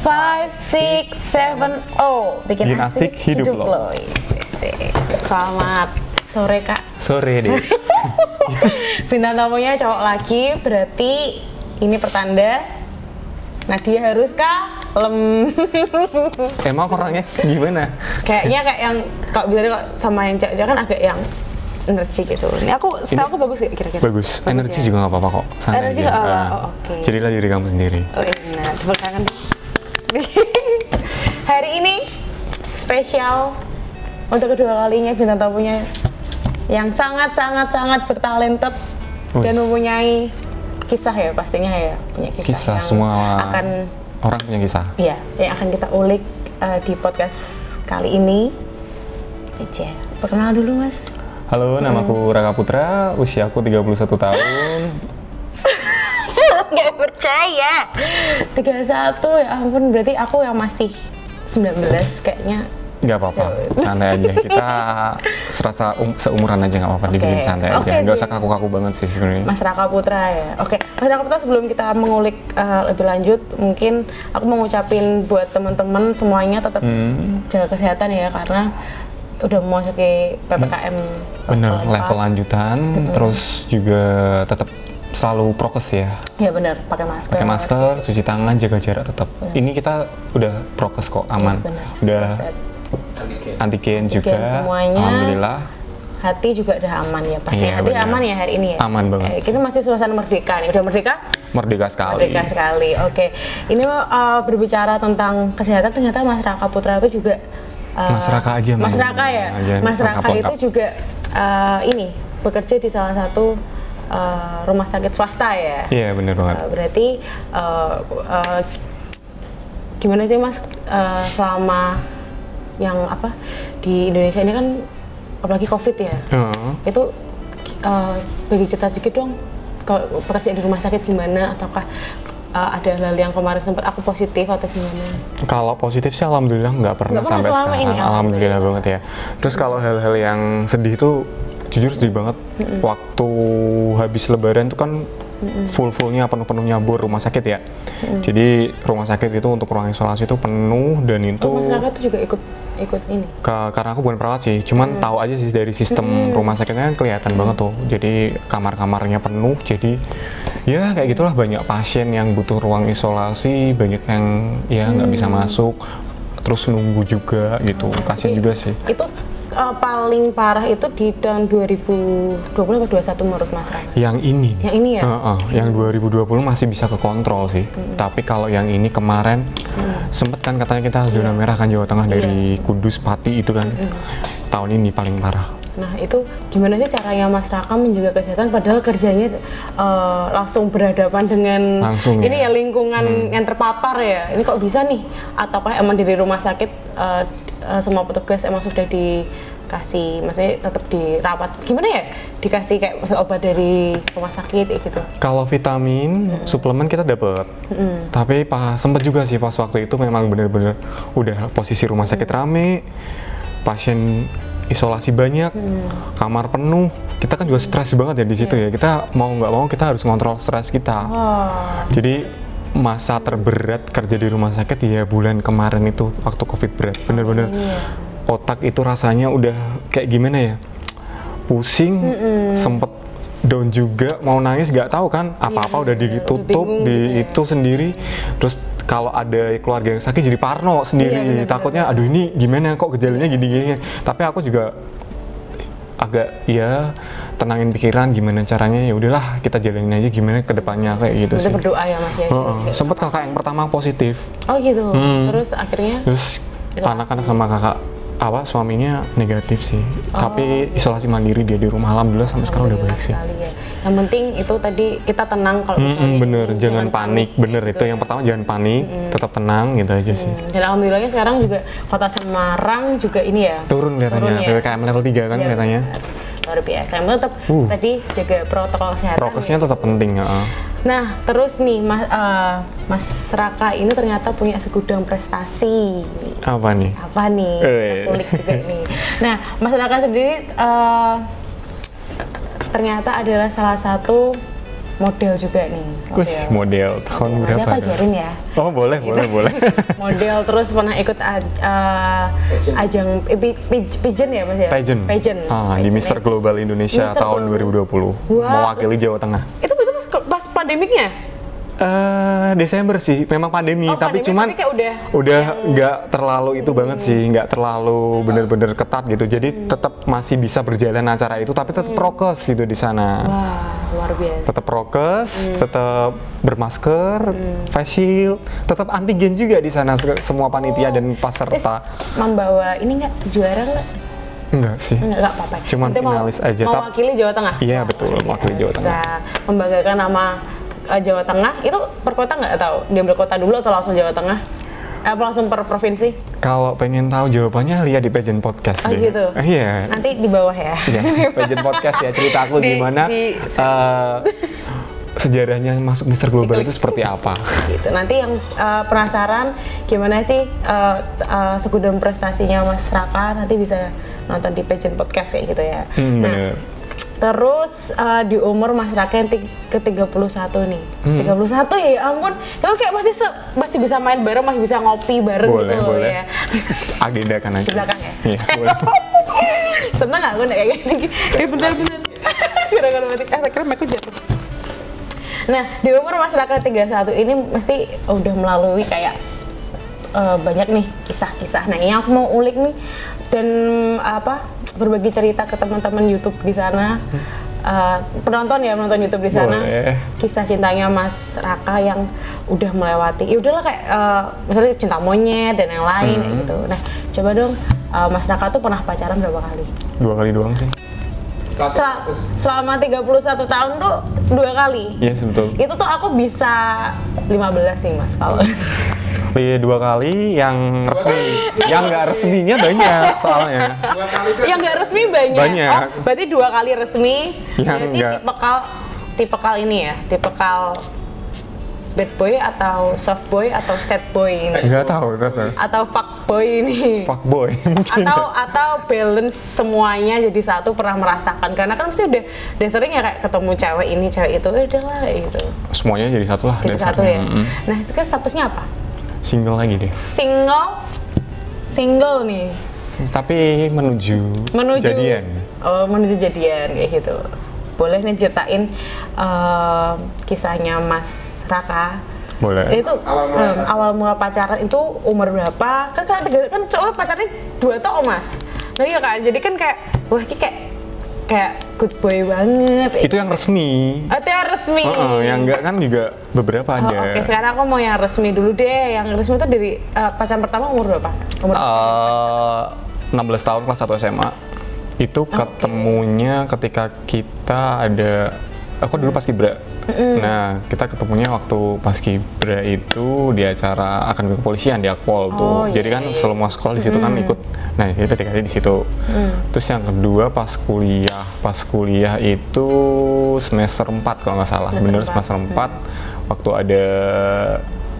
5, 6, 7, oh bikin asik hidup lo. Selamat sore Kak. Sore deh. Bintang tamunya cowok lagi, berarti ini pertanda Nadia harus kalem. Emang orangnya gimana? Kayaknya kayak yang kalau biasanya kok sama yang cewek kan agak yang energi gitu. Ini aku setahu aku bagus ya kira-kira. Bagus. Energi juga nggak apa-apa kok. Santai energi aja. nggak apa-apa. Oh, oke. Jadilah diri kamu sendiri. Oh iya benar. Tepuk tangan. Hari ini spesial untuk kedua kalinya bintang tamunya yang sangat bertalented dan mempunyai kisah ya pastinya ya, punya kisah yang semua akan orang punya kisah. Iya, yang akan kita ulik di podcast kali ini. Aja. Perkenalan dulu Mas. Halo, namaku Raka Putra, usiaku 31 tahun. Nggak percaya. 31 ya ampun, berarti aku yang masih 19 kayaknya. Nggak apa-apa, santai aja. Kita serasa seumuran aja nggak apa-apa, dibikin santai aja. Nggak usah kaku-kaku banget sih sebenarnya. Mas Raka Putra ya. Oke, Mas Raka Putra, sebelum kita mengulik lebih lanjut, mungkin aku mau ngucapin buat teman-teman semuanya tetap jaga kesehatan ya, karena udah memasuki PPKM. Bener, level lanjutan, terus juga tetap selalu prokes ya. Iya benar, pakai masker. Pakai masker, cuci tangan, jaga jarak tetap. Ini kita udah prokes kok, aman. Ya, udah antigen juga. Semuanya. Alhamdulillah. Hati juga udah aman ya, pasti Iya, hati bener. aman ya hari ini ya. Aman banget. Kita masih suasana merdeka nih, udah merdeka? Merdeka sekali. Merdeka sekali. Oke. Ini berbicara tentang kesehatan, ternyata Mas Raka Putra itu juga Mas Raka aja. Mas Raka ya. Mas Raka itu juga ini bekerja di salah satu rumah sakit swasta ya. Iya benar banget. Berarti gimana sih Mas selama yang apa di Indonesia ini kan apalagi COVID ya, itu bagi cerita dikit dong kalau pekerjaan di rumah sakit gimana, ataukah ada hal yang kemarin sempat aku positif atau gimana? Kalau positif sih alhamdulillah nggak pernah sampai sekarang. Ini, alhamdulillah banget ya. Terus kalau hal-hal yang sedih tuh jujur sedih banget. Waktu habis lebaran tuh kan full-fullnya penuh-penuhnya bor rumah sakit ya. Jadi rumah sakit itu untuk ruang isolasi itu penuh dan itu. Masyarakat tuh juga ikut ini. Karena aku bukan perawat sih, cuman tahu aja sih dari sistem rumah sakitnya kan kelihatan banget tuh. Jadi kamar-kamarnya penuh, jadi ya kayak gitulah, banyak pasien yang butuh ruang isolasi, banyak yang ya nggak bisa masuk, terus nunggu juga gitu, kasian juga sih. Itu paling parah itu di tahun 2020 atau 2021 menurut Mas Raka? Yang ini ya? Yang 2020 masih bisa kekontrol sih, tapi kalau yang ini kemarin sempet kan katanya kita zona merah kan, Jawa Tengah dari Kudus, Pati itu kan tahun ini paling parah. Nah itu gimana sih caranya Mas Raka menjaga kesehatan padahal kerjanya langsung berhadapan dengan ini ya lingkungan yang terpapar ya, ini kok bisa nih? Ataukah emang dari rumah sakit semua petugas emang sudah dikasih, maksudnya tetap dirawat, gimana ya, dikasih kayak misalnya obat dari rumah sakit gitu? Kalau vitamin, suplemen kita dapat, tapi sempet juga sih pas waktu itu memang bener-bener udah posisi rumah sakit rame, pasien isolasi banyak, kamar penuh, kita kan juga stres banget ya di situ ya. Kita mau nggak mau kita harus ngontrol stres kita. Jadi masa terberat kerja di rumah sakit ya bulan kemarin itu waktu COVID berat, bener-bener otak itu rasanya udah kayak gimana ya, pusing, sempet down juga, mau nangis nggak tahu kan, apa-apa udah ditutup di itu sendiri. Terus kalau ada keluarga yang sakit jadi parno sendiri, takutnya aduh ini gimana kok gejalanya gini-gini. Tapi aku juga agak ya tenangin pikiran, gimana caranya, ya udahlah kita jalanin aja gimana kedepannya kayak gitu sih. Berdoa ya Mas ya. Sempet kakak yang pertama positif. Oh gitu. Terus akhirnya? Terus anak-anak sama kakak suaminya negatif sih. Tapi isolasi mandiri dia di rumah, alhamdulillah sampai sekarang udah baik sih. Ya. Yang penting itu tadi kita tenang kalau misalnya. Bener, jangan panik. Bener gitu. Itu yang pertama, jangan panik, tetap tenang gitu aja sih. Dan alhamdulillahnya sekarang juga kota Semarang juga ini ya. Turun kelihatannya, PPKM level 3 kan kelihatannya. Luar biasa. Yang tetap tadi jaga protokol kesehatan. Prokesnya tetap penting ya. Nah, terus nih Mas Raka ini ternyata punya segudang prestasi. Apa nih? Kita kulik juga nih. Nah, Mas Raka sendiri ternyata adalah salah satu model juga nih. Model tahun berapa? Aku ajarin ya. Oh boleh. Model terus pernah ikut ajang pageant ya Mas ya? Pageant. Di Mister Global Indonesia tahun 2020. Mewakili Jawa Tengah. Itu betul pas pandemiknya? Desember sih, memang pandemi, tapi cuman udah nggak terlalu itu banget sih, nggak terlalu bener-bener ketat gitu, jadi tetap masih bisa berjalan acara itu, tapi tetap prokes gitu di sana. Wah, luar biasa. Tetap prokes, tetap bermasker, face shield, tetap antigen juga di sana semua panitia dan peserta. Membawa ini nggak juara nggak? Enggak sih. Enggak apa-apa. Cuman finalis aja. Mewakili Jawa Tengah. Iya betul, mewakili Jawa Tengah. Membanggakan nama Jawa Tengah. Itu per kota nggak tahu? Diambil kota dulu atau langsung Jawa Tengah? Apa langsung per provinsi? Kalau pengen tahu jawabannya lihat di Pageant Podcast deh. Gitu. Iya. Nanti di bawah ya. Iya, Pageant Podcast ya, cerita aku gimana sejarahnya masuk Mister Global itu seperti apa. Gitu. Nanti yang penasaran gimana sih segudang prestasinya Mas Raka, nanti bisa nonton di Pageant Podcast kayak gitu ya. Bener. Terus di umur Mas Raka yang ke-31 nih. 31 ya ampun. Kamu kayak masih bisa main bareng, masih bisa ngopi bareng gitu loh ya. Agenda kan aja. Di belakang ya? Iya, boleh. Seneng gak aku kayak gini? Bentar. Gara-gara batik akhirnya aku jatuh. Nah, di umur Mas Raka 31 ini mesti udah melalui kayak banyak nih kisah-kisah. Nah, ini aku mau ulik nih dan berbagi cerita ke teman-teman YouTube di sana, penonton YouTube di sana. Boleh. Kisah cintanya Mas Raka yang udah melewati, ya udahlah kayak misalnya cinta monyet dan yang lain kayak gitu. Nah, coba dong Mas Raka tuh pernah pacaran berapa kali? 2 kali doang sih. Selama 31 tahun tuh 2 kali? Iya, betul. Itu tuh aku bisa 15 sih Mas kalau. Iya, 2 kali yang resmi. Yang nggak resminya banyak soalnya. Yang nggak resmi banyak. Oh, berarti 2 kali resmi. Yang berarti tipikal ini ya, tipikal bad boy atau soft boy atau sad boy ini? Nggak tahu terus. Atau fuck boy ini? Fuck boy mungkin. Atau balance semuanya jadi satu, pernah merasakan, karena kan pasti udah sering ya kayak ketemu cewek ini cewek itu, udahlah gitu. Semuanya jadi satu lah. Jadi satu ya. Nah itu kan statusnya apa? Single lagi deh. Single nih. Tapi menuju jadian. Oh, menuju jadian kayak gitu. Boleh nih ceritain kisahnya Mas Raka. Boleh. Itu awal mula pacaran itu umur berapa? Kan soalnya pacarnya 2 tahun Mas. Nah iya kan, jadi kan kayak wah ini kayak good boy banget. Itu yang resmi. Itu yang resmi. Yang enggak kan juga beberapa ada. Oke, sekarang aku mau yang resmi dulu deh. Yang resmi itu dari pacaran pertama umur berapa? 16 tahun kelas 1 SMA. Itu ketemunya ketika kita aku dulu paskibra. Nah, kita ketemunya waktu paskibra itu di acara akademi kepolisian di Akpol tuh. Jadi kan semua sekolah di situ kan ikut. Nah, jadi PTKI di situ. Terus yang kedua pas kuliah itu semester 4 kalau nggak salah. Bener semester 4 waktu ada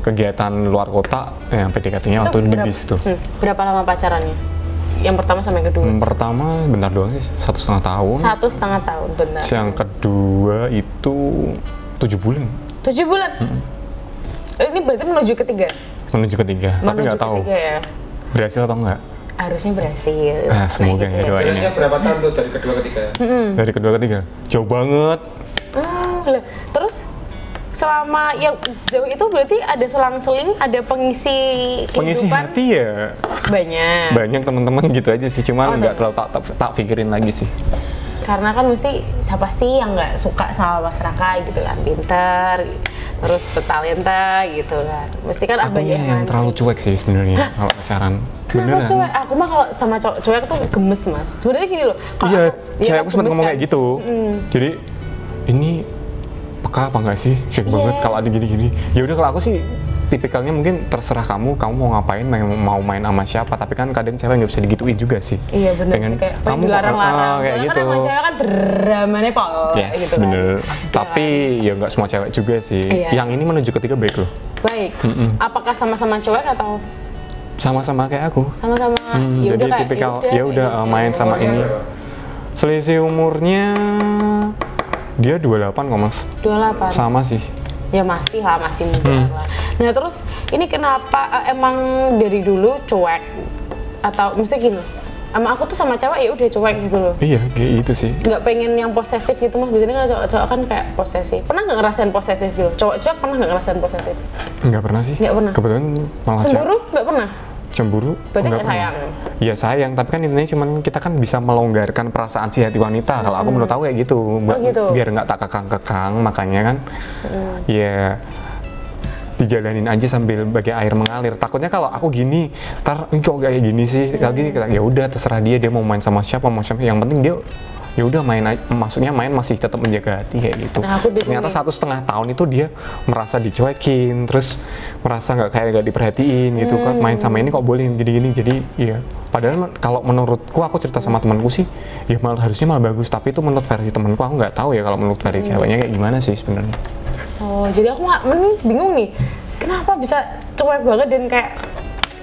kegiatan luar kota yang PDKT-nya waktu di BIS tuh. Berapa lama pacarannya? Yang pertama sama yang kedua? Yang pertama bentar doang sih, 1,5 tahun. 1,5 tahun, benar. Yang kedua itu 7 bulan. 7 bulan? Ini berarti menuju ketiga? Menuju ketiga, tapi nggak tahu ya? berhasil atau nggak. Harusnya berhasil. Nah, semoga ya doain ya. Berapa tahun tuh dari kedua ketiga? Dari kedua ketiga, jauh banget. Terus? Selama yang jauh itu berarti ada selang-seling, ada pengisi kehidupan? Hati ya banyak teman-teman gitu aja sih, cuman nggak terlalu tak pikirin lagi sih, karena kan mesti siapa sih yang nggak suka sama Mas Raka gitu kan, pinter terus bertalenta gitu kan, mesti kan ada yang terlalu cuek sih sebenarnya kalau pacaran. Kenapa cuek? Aku mah kalau sama cowok cuek tuh gemes Mas, sebenarnya gini loh. Iya, cewek aku sempat ngomong kayak gitu. Jadi ini peka apa enggak sih? Syek banget kalau ada gini-gini. Ya udah, kalau aku sih tipikalnya mungkin terserah kamu mau ngapain, mau main sama siapa, tapi kan kadang cewek nggak bisa digituin juga sih. Iya benar sih, kayak kamu dilarang-larang. Kayak gitu. Kan emang cewek kan dramanya pol. Yes, gitu bener. Kan. Tapi ya nggak semua cewek juga sih. Yang ini menuju ketiga baik loh. Baik. Apakah sama-sama cuek atau? Sama-sama kayak aku. Sama-sama. Jadi tipikal ya udah main sama ini. Selisih umurnya Dia 28 kok Mas. 28? Sama sih. Ya masih lah, masih muda lah. Nah terus ini kenapa emang dari dulu cuek? Atau mesti gini, sama aku tuh sama cewek ya udah cuek gitu loh. Iya, kayak gitu sih. Nggak pengen yang posesif gitu Mas, biasanya kan cowok-cowok kan kayak posesif. Pernah nggak ngerasain posesif gitu? Cowok cuek pernah nggak ngerasain posesif? Nggak pernah sih. Nggak pernah? Kebetulan malah Cemburu nggak pernah? Cemburu? Berarti nggak sayang? Iya sayang, tapi kan intinya cuman kita kan bisa melonggarkan perasaan si hati wanita. Kalau aku menurut aku kayak gitu, gitu. Biar nggak tak kekang-kekang, makanya kan ya dijalanin aja sambil bagai air mengalir. Takutnya kalau aku gini, ntar kok kayak gini sih, lagi ya udah terserah dia mau main sama siapa, mau siapa. Yang penting dia ya udah main, maksudnya main masih tetap menjaga hati kayak gitu. Nah, ternyata 1,5 tahun itu dia merasa dicuekin, terus merasa nggak diperhatiin gitu kan, main sama ini kok boleh gini-gini. Jadi ya padahal kalau menurutku, aku cerita sama temanku sih ya harusnya malah bagus, tapi itu menurut versi temanku. Aku nggak tahu ya kalau menurut versi ceweknya kayak gimana sih sebenarnya. Oh jadi aku bingung nih, kenapa bisa cuek banget dan kayak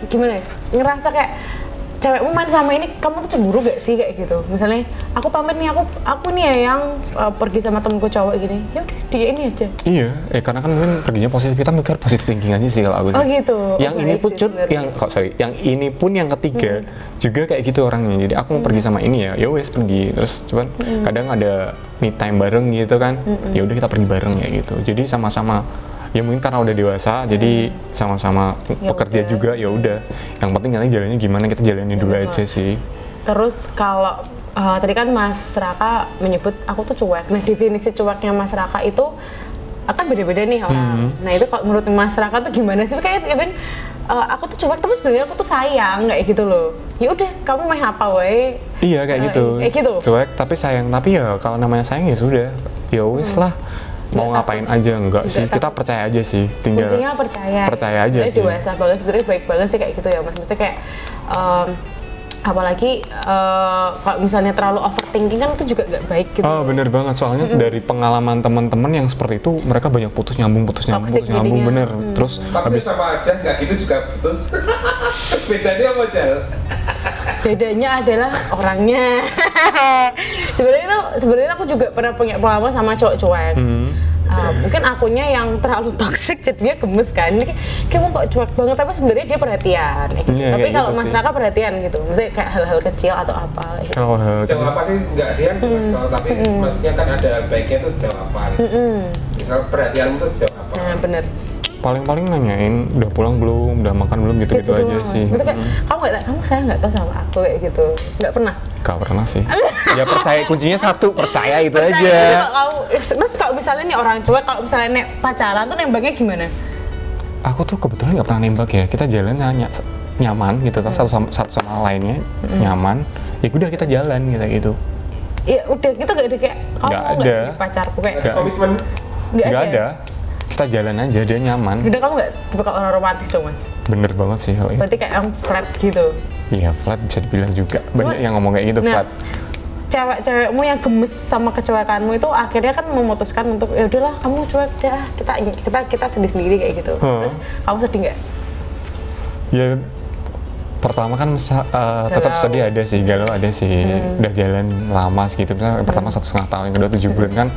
gimana ya, ngerasa kayak cewekmu main sama ini, kamu tuh cemburu gak sih kayak gitu? Misalnya aku pamit nih, aku nih ya yang pergi sama temenku cowok gini, ya udah dia ini aja. Iya, karena kan mungkin perginya positif, kita mikir positif thinking aja sih kalau aku sih. Oh gitu. Yang ini pun yang ini pun yang ketiga juga kayak gitu orangnya. Jadi aku mau pergi sama ini ya wes pergi. Terus cuman kadang ada me time bareng gitu kan, ya udah kita pergi bareng ya gitu. Jadi sama-sama. Ya mungkin karena udah dewasa, jadi sama-sama pekerja juga, ya udah. Yang penting nanti jalannya gimana, kita jalanin dulu aja sih. Terus kalau tadi kan Mas Raka menyebut aku tuh cuek. Nah definisi cueknya Mas Raka itu akan beda-beda nih orang. Nah itu kalau menurut Mas Raka tuh gimana sih? Kayak kadang aku tuh cuek, tapi sebenarnya aku tuh sayang kayak gitu loh. Ya udah, kamu main apa wae? Iya kayak gitu. Kayak gitu. Cuek tapi sayang, tapi ya kalau namanya sayang ya sudah. Ya wes lah. Mau ngapain aja enggak sih, kita percaya aja sih, tinggal kuncinya percaya aja sih. Dewasa banget, sebenarnya baik banget sih kayak gitu ya Mas. Maksudnya kayak apalagi kalau misalnya terlalu overthinking kan itu juga nggak baik gitu. Oh bener banget, soalnya dari pengalaman teman-teman yang seperti itu, mereka banyak putus nyambung bener. Terus tapi sama aja nggak gitu juga putus. Bedanya apa Jal? Bedanya adalah orangnya. sebenarnya aku juga pernah punya pengalaman sama cowok cuek. Mungkin akunya yang terlalu toksik jadinya gemes kan. Ini kayak mau kok cuek banget, tapi sebenarnya dia perhatian gitu. Tapi kalau gitu Mas Raka perhatian gitu, maksudnya kayak hal-hal kecil atau apa gitu. Sejauh apa sih nggak dia cuek, tapi maksudnya kan ada baiknya tuh sejauh apa gitu. Misal perhatianmu tuh sejauh apa? Nah bener. Paling nanyain udah pulang belum, udah makan belum, gitu aja sih. Kayak, kamu sayang nggak tau sama aku kayak gitu, nggak pernah? Gak pernah sih. Ya percaya, kuncinya satu, percaya itu aja. Terus kalau misalnya nih orang cuek, kalau misalnya pacaran tuh nembaknya gimana? Aku tuh kebetulan nggak pernah nembak ya. Kita jalan nyaman gitu, satu sama lainnya nyaman. Ya udah kita jalan gitu. Ya udah gitu, nggak ada kayak kamu nggak jadi pacarku kayak. Komitmen? Nggak ada. Kita jalan aja, dia nyaman. Udah, kamu nggak tipe orang romantis dong Mas? Bener banget sih hal itu. Berarti kayak yang flat gitu? Iya flat bisa dibilang juga. Banyak yang ngomong kayak gitu, flat. Cewek-cewekmu yang gemes sama kecuekanmu itu akhirnya kan memutuskan untuk ya udahlah kamu cuek ya, kita sedih sendiri kayak gitu. Terus kamu sedih nggak? Ya pertama kan tetap sedih ada sih, galau ada sih. Udah jalan lama segitu, misalnya pertama 1,5 tahun, yang kedua 7 bulan kan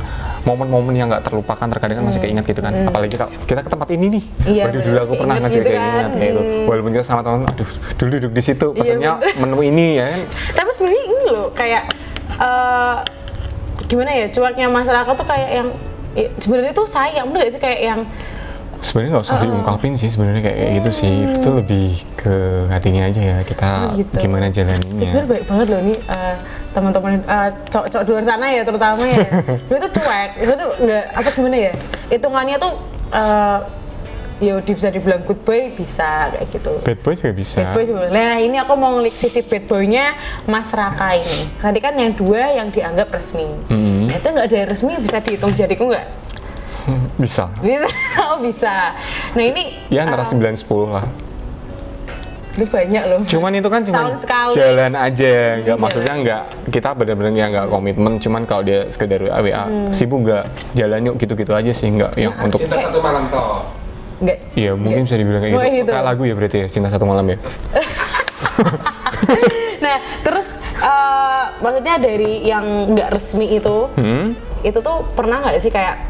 momen-momen yang nggak terlupakan, terkadang kan masih keinget gitu kan. Apalagi kita ke tempat ini nih, baru dulu aku pernah ngajak gitu kayak ingat kayak itu. Walaupun kita sama teman, aduh dulu duduk di situ pesannya menu ini ya kan. Tapi sebenarnya ini loh kayak gimana ya, cueknya masyarakat tuh kayak yang sebenarnya tuh sayang, bener gak sih, kayak yang sebenarnya nggak usah diungkapin sih sebenarnya kayak gitu sih. Itu tuh lebih ke hatinya aja ya, kita gimana jalaninnya. Sebenarnya baik banget loh nih teman-teman cowok-cowok di luar sana ya terutama ya. Dia tuh cuek, itu tuh nggak apa gimana ya, hitungannya tuh ya bisa dibilang good boy bisa kayak gitu. Bad boy juga bisa. Bad boy juga. Nah ini aku mau ngulik sisi bad boynya Mas Raka ini. Tadi kan yang dua yang dianggap resmi. Nah, itu nggak ada yang resmi, bisa dihitung jariku nggak? Bisa. Oh bisa. Nah ini ya antara 9-10 lah. Itu banyak loh. Cuman itu kan cuma jalan aja, nggak maksudnya nggak kita benar-benar ya nggak komitmen. Cuman kalau dia sekedar WA sibuk nggak, jalan yuk gitu-gitu aja sih, nggak yang untuk cinta satu malam toh. Nggak. Iya mungkin bisa dibilang kayak gitu. Kayak lagu ya berarti ya, cinta satu malam ya. Nah terus maksudnya dari yang nggak resmi itu itu tuh pernah nggak sih kayak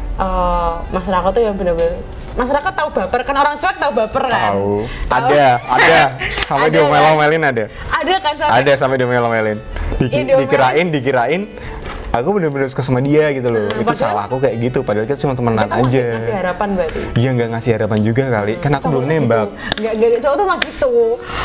masyarakat tuh yang benar-benar masyarakat tahu baper kan, orang cuek tahu baper kan? Tahu. Ada. Sampai diomel-omelin ada. Ada kan sampai. Ada sampai diomel-omelin. Dikirain aku bener-bener suka sama dia gitu loh. Itu salah aku kayak gitu, padahal kita cuma temenan aja. Ngasih harapan berarti? Iya, nggak ngasih harapan juga kali, kan aku belum nembak. Nggak, cowok tuh mah gitu.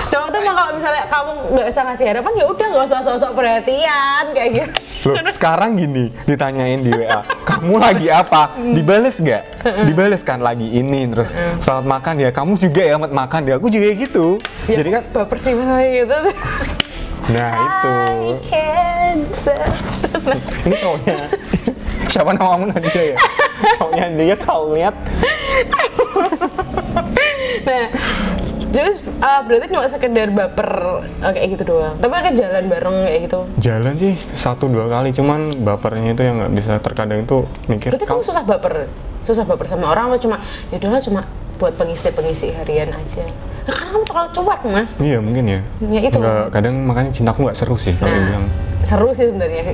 Cowok tuh mah kalau misalnya kamu nggak usah ngasih harapan, ya udah nggak usah sok-sok perhatian kayak gitu. Loh, sekarang gini, ditanyain di WA, kamu lagi apa? Dibales nggak? Dibales kan, lagi ini, terus selamat makan ya, kamu juga ya selamat makan ya, aku juga gitu. Ya, jadi kan baper sih misalnya gitu. Nah itu. Terus ini cowoknya. Siapa namamu Nadia ya? Cowoknya dia kau lihat. Nah, terus berarti cuma sekedar baper kayak gitu doang. Tapi kan jalan bareng kayak gitu. Jalan sih 1-2 kali, cuman bapernya itu yang nggak bisa, terkadang itu mikir. Berarti kamu susah baper sama orang atau cuma ya udahlah cuma buat pengisi harian aja. Nah, karena kamu terlalu cuek, Mas. Iya mungkin ya. Ya itu. Nggak, kadang makanya cintaku nggak seru sih kalau bilang. Seru sih sebenarnya.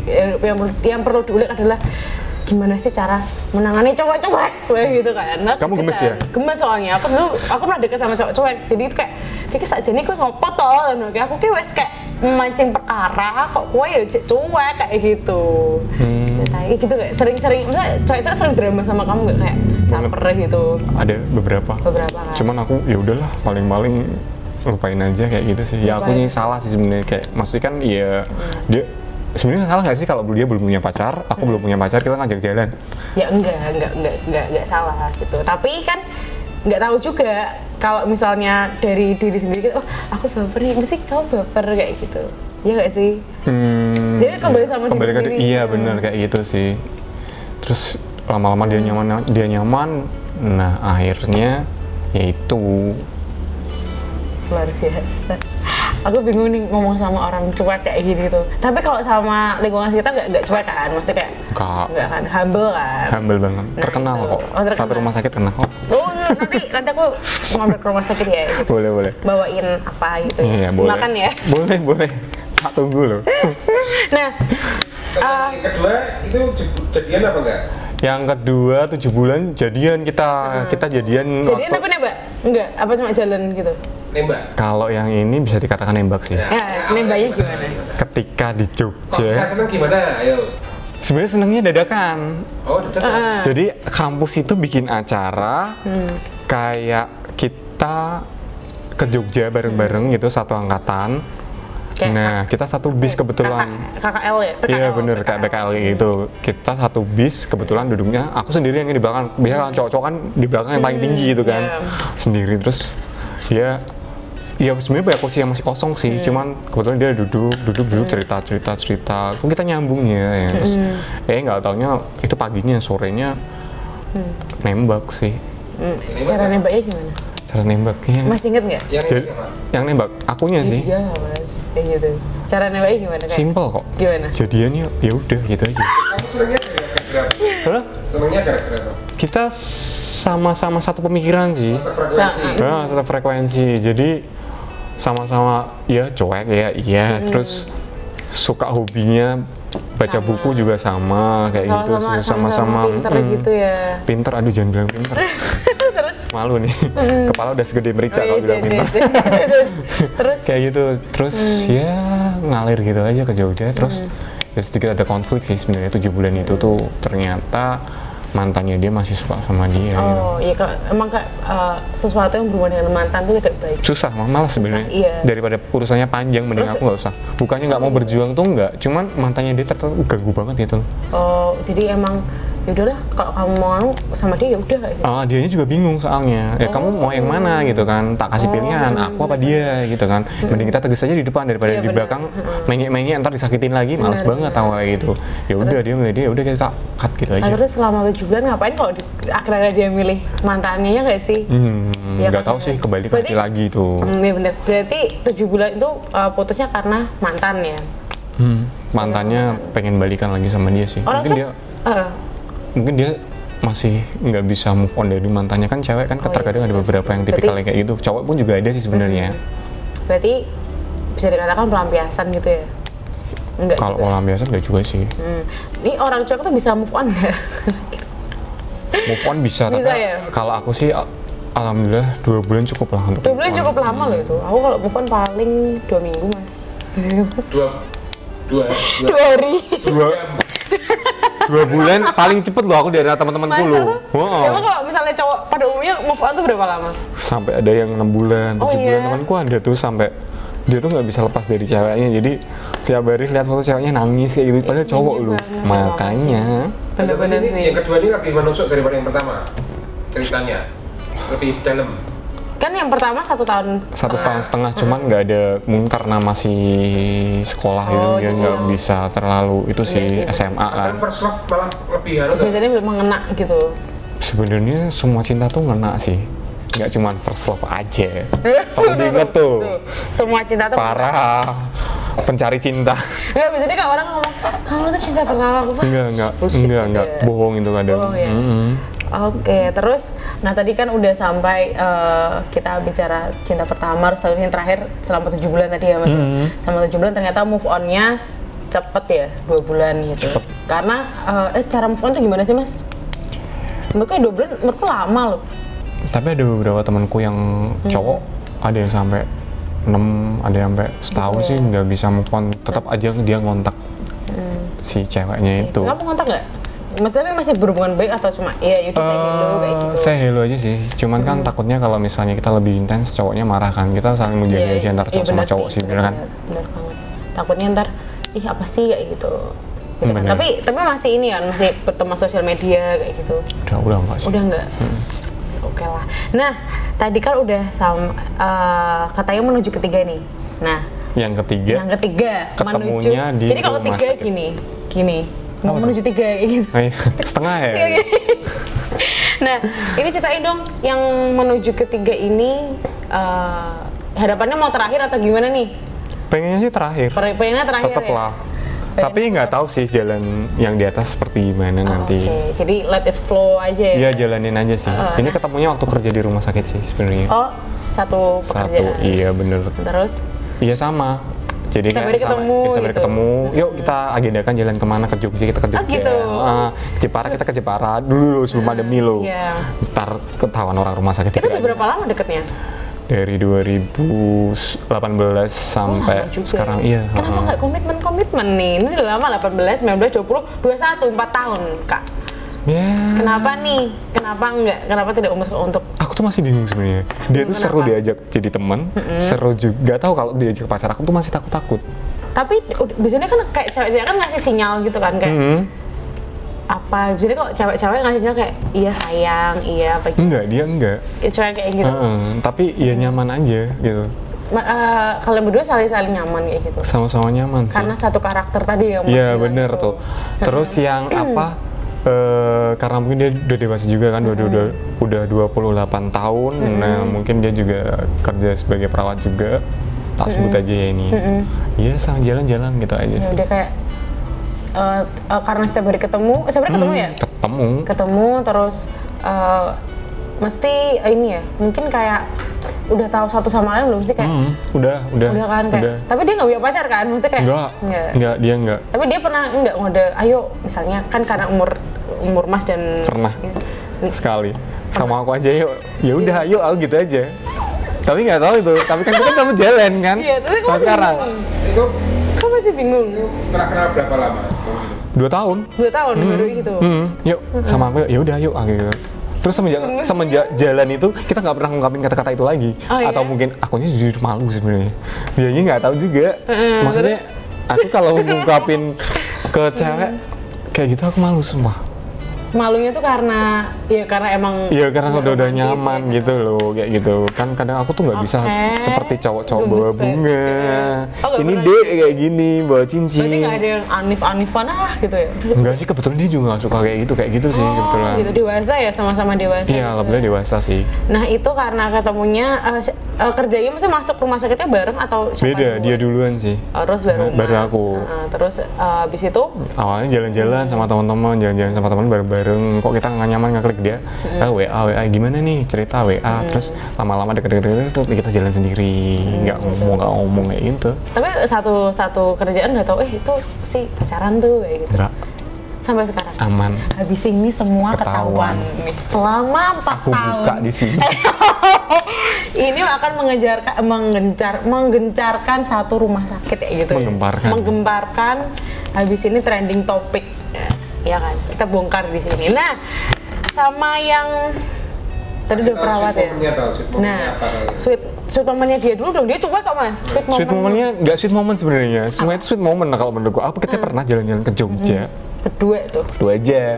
Yang perlu diulik adalah gimana sih cara menangani cowok cuek kayak gitu kan. Nah, kamu gemes ya? Gemes soalnya. Aku pernah deket sama cowok cuek. Jadi itu kayak sakjane kowe ngopo to ngono. Kayak aku ki wis kayak memancing perkara kok kowe ya cuek kayak gitu. Kayak gitu kayak sering-sering misalnya cowok-cowok sering drama sama kamu enggak kayak caper gitu. Ada beberapa kan. Cuman aku ya udahlah, paling-paling lupain aja kayak gitu sih. Ya aku ini salah sih sebenarnya, kayak maksudnya kan ya dia sebenarnya salah nggak sih kalau dia belum punya pacar, aku belum punya pacar, kita ngajak jalan? Ya enggak salah gitu. Tapi kan nggak tahu juga kalau misalnya dari diri sendiri, oh aku baper nih, mesti kamu baper kayak gitu. Iya nggak sih? Jadi kembali sama diri sendiri. Iya benar kayak gitu sih. Terus lama-lama dia nyaman, nah akhirnya yaitu luar biasa. Aku bingung nih ngomong sama orang cuek kayak gini tuh. Tapi kalau sama lingkungan sekitar nggak cuek kan? Maksudnya kayak nggak kan? Humble kan? Humble banget. Nah, terkenal itu. kok. Oh, terkenal. Satu rumah sakit kenal kok. Oh nanti aku mampir ke rumah sakit ya. Gitu. Boleh. Bawain apa gitu? Iya boleh. Makan ya? Boleh. Tak tunggu loh. Nah, yang kedua itu jadian apa enggak? Yang kedua 7 bulan jadian kita jadian. Jadian tapi nembak? Enggak, apa cuma jalan gitu? Nembak. Kalau yang ini bisa dikatakan nembak sih. Ya, nembaknya gimana? Ketika di Jogja. Kok bisa seneng gimana? Ayo. Sebenarnya senengnya dadakan. Oh, dadakan. Jadi kampus itu bikin acara kayak kita ke Jogja bareng-bareng gitu, satu angkatan. Nah, kita satu bis kebetulan. KKL ya? PKL, iya bener, kayak PKL gitu. Kita satu bis kebetulan duduknya, aku sendiri yang di belakang. Biasanya cowok-cowok kan di belakang yang paling tinggi gitu kan. Sendiri, terus ya sebenarnya banyak kursi yang masih kosong sih. Cuman kebetulan dia duduk cerita. Kok kita nyambungnya ya. Terus nggak taunya itu paginya, sorenya nembak sih. Cara nembaknya gimana? Cara nembaknya. Masih inget nggak? Yang nembak akunya sih. Iya lah Mas, kayak gitu. Cara nembaknya gimana? Simple kok. Gimana? Jadiannya ya udah gitu aja. Kamu senengnya gara-gara apa? Hah? Senengnya gara-gara apa? Kita sama-sama satu pemikiran sih. Satu frekuensi. Jadi sama-sama ya cuek ya iya. Terus suka hobinya baca buku juga sama kayak gitu sih. Sama-sama pinter gitu ya. Pinter, aduh jangan bilang pinter. Terus malu nih. Kepala udah segede merica kalau bilang pinter. Terus kayak gitu. Terus ya ngalir gitu aja ke Jogja. Terus ya sedikit ada konflik sih sebenarnya 7 bulan itu tuh ternyata mantannya dia masih suka sama dia. Oh iya, emang sesuatu yang berhubungan dengan mantan itu tidak baik. Susah, malah sebenarnya. Iya. Daripada urusannya panjang, mending aku nggak usah. Bukannya nggak mau berjuang tuh nggak, cuman mantannya dia ganggu banget gitu. Oh, jadi emang ya udahlah kalau kamu mau sama dia ya udah kayak gitu. Dianya juga bingung soalnya. Ya kamu mau yang mana gitu kan? Tak kasih pilihan, aku apa dia gitu kan. Mending kita tegas aja di depan daripada di belakang mengek-mengek ntar disakitin lagi, males banget tahu kayak gitu. Ya udah dia milih dia, udah kita cut gitu aja. Terus selama 7 bulan ngapain kalau akhirnya dia milih mantannya ya nggak sih? Ya nggak tahu sih, kembali ke hati lagi tuh. Iya bener. Berarti 7 bulan itu putusnya karena mantan ya? Mantannya pengen balikan lagi sama dia sih. Mungkin dia masih nggak bisa move on dari mantannya, kan cewek kan terkadang ada beberapa yang tipikal kayak gitu. Cowok pun juga ada sih sebenarnya. Berarti bisa dikatakan pelampiasan gitu ya? Enggak Kalau juga. orang biasa enggak juga sih. Ini orang cuek tuh bisa move on nggak? Move on bisa, Bisa tapi ya? kalau aku sih alhamdulillah 2 bulan cukup lah untuk 2 bulan move on. cukup lama loh itu. Aku kalau move on paling 2 minggu mas. Dua 2 hari. Dua bulan paling cepet loh aku dari teman-temanku Masa loh. tuh? Emang kalau misalnya cowok pada umumnya move on tuh berapa lama? Sampai ada yang 6 bulan, 7 Oh, bulan. iya? Temanku ada tuh sampai dia tuh nggak bisa lepas dari ceweknya, jadi tiap hari lihat foto ceweknya nangis kayak gitu, padahal cowok Ini loh. banget, Makanya Bener-bener Ini sih. yang kedua ini lebih menusuk daripada yang pertama. Ceritanya lebih dalam. Kan yang pertama 1 tahun 1,5 tahun, cuman nggak ada, mungkin karena masih sekolah gitu, Oh, dia jadi nggak bisa terlalu itu Iya sih sih, SMA kan. Kan first love malah lebih anu kan? biasanya mengena gitu. Sebenarnya semua cinta tuh ngena sih, nggak cuman first love aja. Perlu diinget tuh, Semua cinta tuh para pencari cinta. Enggak, biasanya kan orang ngomong, kamu tuh cinta pertama aku. Enggak, Bullshit gitu enggak, ya. bohong itu kadang. Bohong ya? Oke, terus, nah tadi kan udah sampai kita bicara cinta pertama, terus yang terakhir selama 7 bulan tadi ya mas. Selama 7 bulan ternyata move on-nya cepet ya, 2 bulan gitu. Karena cara move on tuh gimana sih mas? Menurutku 2 bulan, menurutku lama loh. Tapi ada beberapa temanku yang cowok, ada yang sampai 6, ada yang sampai setahun Gitu sih nggak bisa move on, tetap aja dia ngontak si ceweknya itu. Kamu kontak nggak? Tapi masih berhubungan baik atau cuma ya yaudah saya hello kayak gitu? Saya hello aja sih, cuman kan takutnya kalau misalnya kita lebih intens, cowoknya marah kan, kita saling menjaga aja antar cowok sama bener cowok sih, bener kan? Bener banget. Takutnya ntar, ih apa sih kayak gitu. Gitu kan. Bener. Tapi masih ini kan, masih berteman sosial media kayak gitu. Udah enggak sih. Udah enggak? Oke lah. Nah, tadi kan udah sama, katanya menuju ketiga nih. Nah, Yang ketiga, yang ketiga ketemunya menuju. di Jadi kalau rumah ketiga sakit. gini, mau Apa tuh? menuju 3 kayak gitu. setengah ya. Iya, iya. Nah, ini ceritain dong yang menuju ketiga ini hadapannya mau terakhir atau gimana nih? Pengennya sih terakhir, Pengennya terakhir tetep ya? lah. Tapi nggak tahu sih jalan yang di atas seperti gimana nanti. Oke, jadi let it flow aja ya? Iya, jalanin aja sih. Ini ketemunya waktu kerja di rumah sakit sih sebenarnya. Oh, satu pekerjaan. Iya bener. Terus? Iya sama. Jadi Setiap hari ketemu setiap hari gitu. ketemu, yuk kita agendakan jalan kemana, ke Jogja, kita ke Jogja. gitu. Ke Jepara, kita ke Jepara dulu sebelum pandemi lo. Iya. Ntar ketahuan orang rumah sakit. Itu udah berapa lama deketnya? Dari 2018 sampai Lama juga sekarang, ya. iya. Kenapa nggak komitmen nih? Ini udah lama, 18, 19, 20, 21, 4 tahun, Kak. Ya. Kenapa nih? Kenapa enggak? Kenapa tidak untuk Aku tuh masih bingung sebenarnya. Dia tuh seru Kenapa? diajak jadi teman, seru juga. Tahu kalau diajak pacar, aku tuh masih takut-takut. tapi biasanya kan kayak cewek-cewek kan ngasih sinyal gitu kan kayak apa biasanya kok cewek-cewek ngasih sinyal kayak iya sayang, iya apa gitu. Enggak, dia enggak. Cewek kayak gitu. Tapi ya nyaman aja gitu. Kalian berdua saling nyaman kayak gitu. Sama-sama nyaman sih. Karena satu karakter tadi yang Mas Iya bilang bener itu. tuh. Terus yang apa? Karena mungkin dia udah dewasa juga kan, udah 28 tahun. Nah mungkin dia juga kerja sebagai perawat juga. Tak sebut aja ya ini. Iya sama jalan-jalan gitu aja Ya sih. udah kayak karena setiap hari ketemu, sebenarnya ketemu ya? Ketemu. Terus mesti ini ya, mungkin kayak udah tahu satu sama lain belum sih kayak? Udah kan kayak. udah. Tapi dia nggak punya pacar kan? Maksudnya kayak? Enggak, dia enggak. Tapi dia pernah nggak ngode, ayo misalnya kan karena umur Mas dan Pernah. Sekali. Sama aku aja yuk. Ya udah ayo aku gitu aja. Tapi nggak tahu itu. Tapi kan kita kamu jalan kan? Iya, tapi kamu sama masih sekarang. bingung. Itu Kamu masih bingung? setelah kenal berapa lama? 2 tahun. 2 tahun baru gitu. Yuk sama aku yuk. Ya udah yuk gitu. Terus semenjak jalan itu kita nggak pernah ngungkapin kata-kata itu lagi. Oh, Atau iya? mungkin akunya jujur malu sebenarnya. Dianya nggak tahu juga. Maksudnya aku kalau ngungkapin ke cewek kayak gitu aku malu semua. Malunya tuh karena emang Iya karena nggak udah romantis nyaman ya. gitu loh, kayak gitu kan kadang aku tuh nggak bisa Oke. seperti cowok-cowok Gemes bawa banget. bunga, Oh, nggak ini pernah. dek kayak gini bawa cincin. Berarti nggak ada yang anif-anifan gitu ya? Enggak sih, kebetulan dia juga nggak suka kayak gitu sih kebetulan. gitu, dewasa ya, sama-sama dewasa Iya, gitu. alhamdulillah dewasa sih. Nah itu karena ketemunya kerjanya maksudnya masuk rumah sakitnya bareng atau siapa Beda, dia duluan sih. Terus baru baru Mas. aku. Terus habis itu Awalnya jalan-jalan sama teman-teman, jalan-jalan sama teman bareng-bareng. Kok kita nggak nyaman ngeklik dia? WA gimana nih cerita WA. Terus lama-lama deket-deket terus kita jalan sendiri, nggak ngomong kayak gitu. Tapi satu kerjaan udah tahu itu pasti pacaran tuh kayak gitu. Enggak. Sampai sekarang Aman. habis ini semua ketahuan nih selama 4 tahun. Aku buka di sini. Ini akan menggencarkan satu rumah sakit ya gitu. Menggemparkan. Habis ini trending topik ya kan. Kita bongkar di sini. Nah, sama yang tadi udah perawat ya. Nah, sweet momennya dia dulu dong. Dia coba kok Mas. Sweet momennya nggak sweet moment sebenarnya. Semua itu sweet moment lah kalau menurutku. Apa kita pernah jalan-jalan ke Jogja? Berdua tuh. Berdua aja.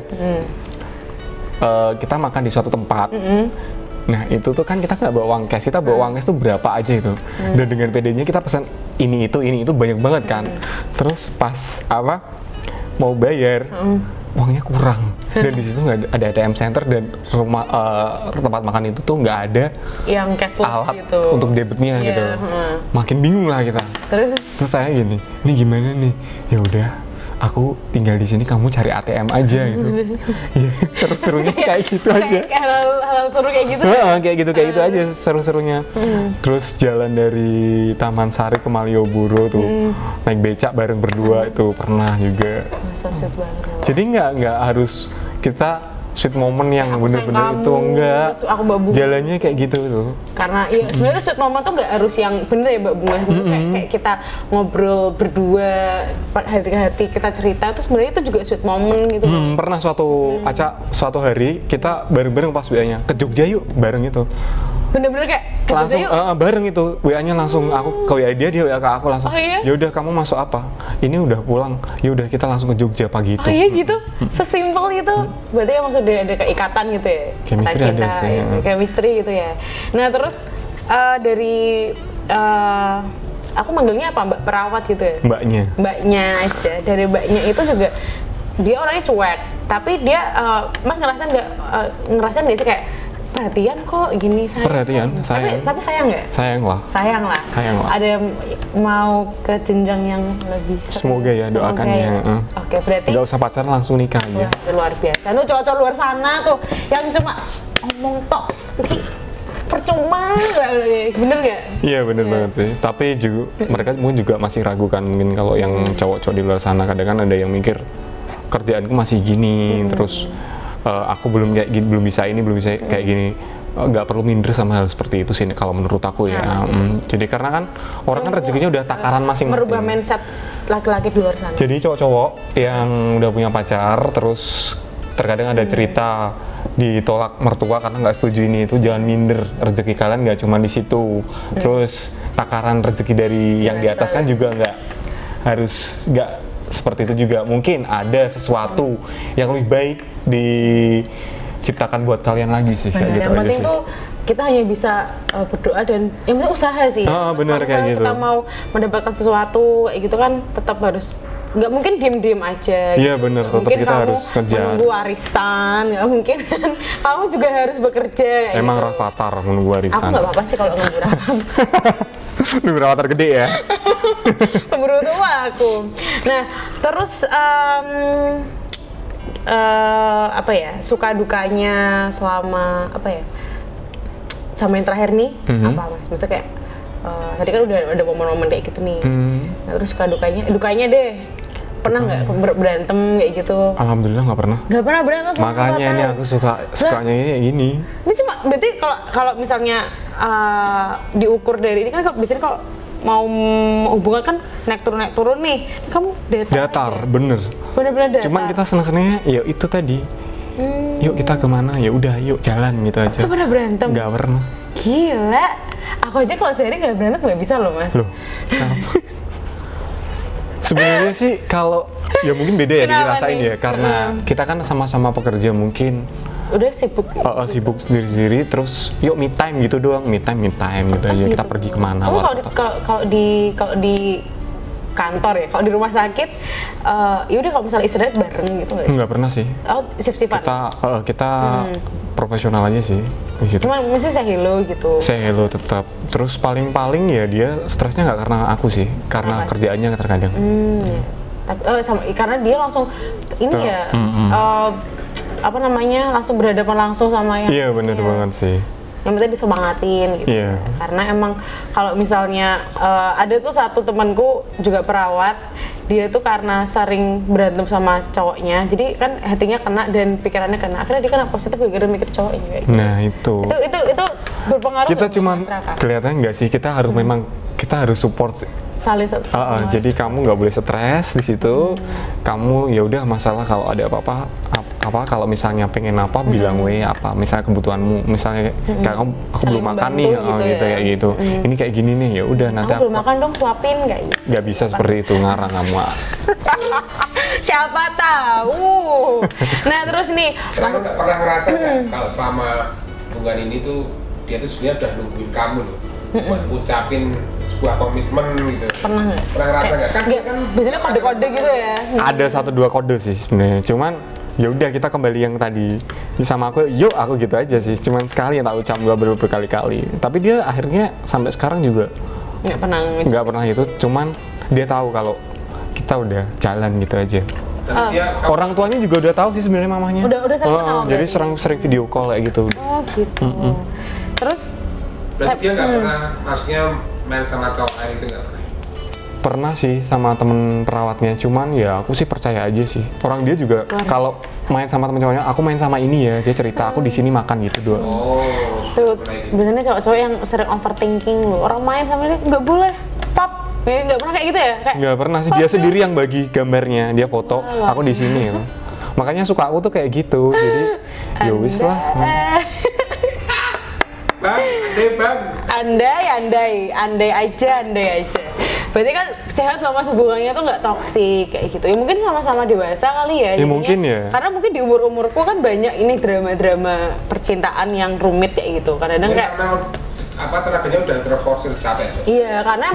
Kita makan di suatu tempat. Nah itu tuh kan kita nggak bawa uang cash, kita bawa uang cash tuh berapa aja itu. Dan dengan PD-nya kita pesan ini itu banyak banget kan. Terus pas mau bayar, uangnya kurang. Dan di situ nggak ada ATM center dan rumah tempat makan itu tuh nggak ada yang cashless alat gitu untuk debitnya gitu. Makin bingung lah kita. Terus saya gini, ini gimana nih? Ya udah, aku tinggal di sini, kamu cari ATM aja gitu. Ya, seru-serunya kayak gitu aja. Hal seru kayak gitu. Kayak gitu aja seru-serunya. Terus jalan dari Taman Sari ke Malioboro tuh naik becak bareng berdua itu pernah juga. Masa sweet banget. Jadi nggak harus kita sweet moment yang bener-bener itu enggak. Jalannya kayak gitu tuh. Karena iya sebenarnya sweet moment tuh nggak harus yang bener ya Mbak Bunga. Kayak kita ngobrol berdua hati-hati kita cerita itu sebenarnya itu juga sweet moment gitu. Pernah suatu hari kita bareng-bareng pas WA-nya ke Jogja yuk bareng itu. Bener-bener kayak ke langsung Jogja yuk. Bareng itu WA-nya langsung aku ke WA dia WA ke aku langsung. Oh, iya? Ya udah kamu masuk apa? Ini udah pulang. Ya udah kita langsung ke Jogja pagi itu. Oh iya gitu. Sesimpel itu. Berarti ya maksudnya ada keikatan gitu ya. Chemistry ada sih. Chemistry gitu ya. Nah, terus dari aku manggilnya apa? Mbak perawat gitu ya? Mbaknya aja. Dari mbaknya itu juga dia orangnya cuek. Tapi dia Mas ngerasain nggak sih kayak perhatian kok gini sayang. Perhatian, sayang. Tapi sayang nggak? Sayang lah. Ada yang mau ke jenjang yang lebih semoga ya doakannya. Oke, berarti nggak usah pacaran langsung nikah aja. Luar biasa. Lu cowok-cowok luar sana tuh yang cuma ngomong tok percuma, bener nggak? Iya bener banget sih. Tapi juga mereka mungkin juga masih ragu kan, mungkin kalau yang cowok-cowok di luar sana kadang kan ada yang mikir kerjaanku masih gini, terus aku belum bisa kayak gini. Nggak perlu minder sama hal seperti itu sih kalau menurut aku ya. Jadi karena kan orang kan rezekinya udah takaran masing-masing. Merubah mindset laki-laki di luar sana. Jadi cowok-cowok yang udah punya pacar terus terkadang ada cerita ditolak mertua karena nggak setuju ini itu, jangan minder. Rezeki kalian nggak cuma di situ. Terus takaran rezeki dari yang di atas kan juga nggak seperti itu juga. Mungkin ada sesuatu yang lebih baik diciptakan buat kalian lagi sih. Kayak gitu yang aja penting sih. tuh kita hanya bisa berdoa dan yang penting usaha sih. Benar kayak gitu. Kita mau mendapatkan sesuatu kayak gitu kan tetap harus, nggak mungkin diem-diem aja. Iya benar, tetap kita harus kerja. Menunggu warisan, nggak mungkin kan. Kamu juga harus bekerja. Emang gitu. Rafathar menunggu warisan. Aku nggak apa-apa sih kalau nunggu Rafathar. Nunggu Rafathar gede ya. Keburu tua aku. Nah terus apa ya, suka dukanya selama apa ya, sama yang terakhir nih apa Mas? Maksudnya kayak tadi kan udah ada momen-momen kayak gitu nih. Nah, terus suka dukanya deh. Pernah nggak berantem kayak gitu? Alhamdulillah nggak pernah. Nggak pernah berantem. Makanya ini aku sukanya ini kayak gini. Ini cuma berarti kalau misalnya diukur dari ini kan biasanya kalau mau hubungan kan naik turun nih, kamu datar bener datar. Cuman kita seneng-senengnya ya itu tadi, yuk kita kemana, ya udah yuk jalan gitu aja. Gak pernah berantem? Gak pernah. Gila, aku aja kalau sehari gak berantem gak bisa loh Mas. Loh, sebenarnya sih kalau ya mungkin beda ya dirasain ya, karena kita kan sama-sama pekerja mungkin udah sibuk sibuk sendiri-sendiri, terus yuk me time gitu doang, me time gitu aja. Kita pergi kemana. Kamu kalau di kantor ya. Kalau di rumah sakit, ya udah kalau misalnya istirahat bareng gitu nggak sih? Nggak pernah sih. Oh, shift-shiftan? Kita profesional aja sih di situ. Cuma mesti say hello gitu. Say hello tetap. Terus paling ya dia stresnya nggak karena aku sih, karena kerjaannya terkadang. Ya. Tapi karena dia langsung ini ya apa namanya langsung berhadapan langsung sama yang. Iya bener banget sih. Yang penting disemangatin gitu. Yeah. Karena emang kalau misalnya ada tuh satu temanku juga perawat, dia tuh karena sering berantem sama cowoknya, jadi kan hatinya kena dan pikirannya kena. Akhirnya dia kena positif gara-gara mikir cowoknya kayak gitu. Nah itu berpengaruh. Kita cuma kelihatannya enggak sih, kita harus memang kita harus support saling jadi kamu nggak boleh stres di situ. Kamu ya udah masalah kalau ada apa-apa kalau misalnya pengen apa bilang apa misalnya kebutuhanmu, misalnya kayak aku belum makan nih gitu ya gitu. Ini kayak gini nih, ya udah nanti aku belum makan dong, suapin kayak gitu. Nggak bisa seperti itu, ngarang kamu. Siapa tahu. Nah terus nih, pernah ngerasa nggak kalau selama hubungan ini tuh dia tuh sebenarnya udah nungguin kamu loh buat ngucapin sebuah komitmen gitu? Pernah nggak? Pernah ngerasa nggak? Kan biasanya kode-kode gitu ya? Ada 1-2 kode sih sebenarnya, cuman ya udah kita kembali yang tadi sama aku, aku gitu aja sih, cuman sekali yang tak ucap, nggak berkali-kali. Tapi dia akhirnya sampai sekarang juga nggak pernah itu, cuman dia tahu kalau kita udah jalan gitu aja. Orang tuanya juga udah tahu sih sebenarnya, mamahnya udah sering tahu, jadi sering video call kayak gitu. Oh gitu. Terus berarti dia nggak pernah maksudnya main sama cowok lain itu nggak pernah? Pernah sih sama temen perawatnya, cuman ya aku sih percaya aja sih. Orang dia juga kalau main sama temen cowoknya, aku main sama ini ya, dia cerita aku di sini makan gitu doang. Tuh biasanya cowok-cowok yang sering overthinking loh, orang main sama dia nggak boleh pap, nggak pernah kayak gitu ya? Nggak pernah sih, dia sendiri yang bagi gambarnya, dia foto, aku di sini. Ya. Makanya suka aku tuh kayak gitu, jadi ya wis lah. Andai aja. Berarti kan sehat loh mas, hubungannya tuh nggak toksik kayak gitu. Ya mungkin sama-sama dewasa kali ya. Ya mungkin ya. Karena mungkin di umurku kan banyak ini drama-drama percintaan yang rumit kayak gitu. Kadang-kadang kayak tenaganya udah terforsir, capek. Iya, karena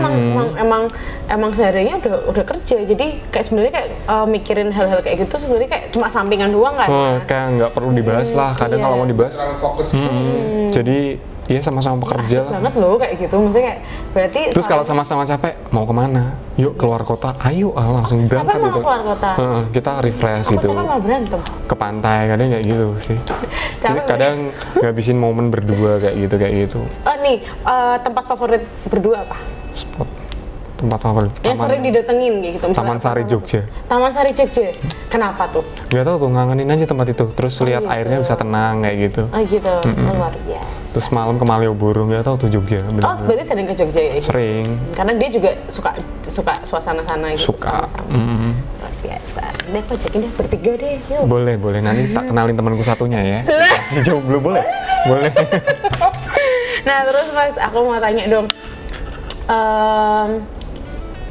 emang seharinya udah kerja. Jadi kayak sebenarnya kayak mikirin hal-hal kayak gitu sebenarnya kayak cuma sampingan doang kan. Kayak nggak perlu dibahas lah. Kadang kalau mau dibahas. Fokus. Jadi iya sama-sama pekerja lah. Banget loh kayak gitu, maksudnya kayak berarti. Terus kalau sama-sama capek mau kemana? Yuk keluar kota, ayo langsung berangkat gitu. Mau keluar kota? Kita refresh gitu. Aku mau berantem. Ke pantai, kadang kayak gitu sih. Jadi kadang ngabisin momen berdua kayak gitu. Oh nih, tempat favorit berdua apa? Tempat favorit? Yang sering didatengin kayak gitu. Taman Sari Jogja. Taman Sari Jogja. Kenapa tuh? Gak tau tuh, ngangenin aja tempat itu. Terus lihat airnya bisa tenang kayak gitu. Oh gitu, luar biasa. Terus malam ke Malioboro, gak tau tuh Jogja. Oh berarti sering ke Jogja ya? Sering. Karena dia juga suka suasana sana gitu. Suka. Luar biasa. Deh aku ajakin deh bertiga deh, yuk. Boleh. Nanti tak kenalin temanku satunya ya. Masih jauh belum boleh? Boleh. Nah terus mas, aku mau tanya dong.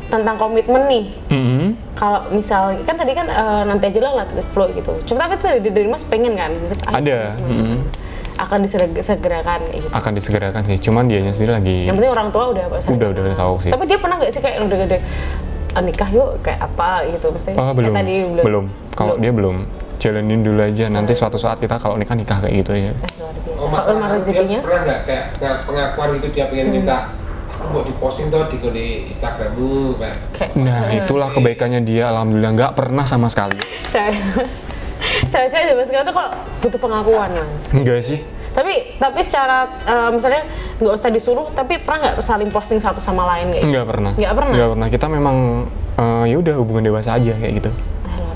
Tentang komitmen nih, kalau misal kan tadi kan nanti aja lah let it flow gitu. Cuma tapi dari mas pengen kan? Ada. Akan disegerakan gitu. Akan disegerakan sih, cuman dianya sendiri lagi. Yang penting orang tua udah apa? Udah tahu sih. Tapi dia pernah nggak sih kayak udah gede nikah yuk kayak apa gitu maksudnya? Belum. Kalau dia belum. Jalanin dulu aja. Nanti suatu saat kita kalau nikah kayak gitu aja. Luar biasa. Kalau rezekinya? Pernah nggak kayak pengakuan itu dia pengen minta? Mau diposting tuh di Instagrammu, Pak. Nah, itulah kebaikannya dia, alhamdulillah nggak pernah sama sekali. Cewek-cewek zaman sekarang tuh kok butuh pengakuan mas? Enggak sih. Tapi secara misalnya nggak usah disuruh, tapi pernah nggak saling posting satu sama lain kayak? Nggak pernah. Nggak pernah. Kita memang ya udah hubungan dewasa aja kayak gitu.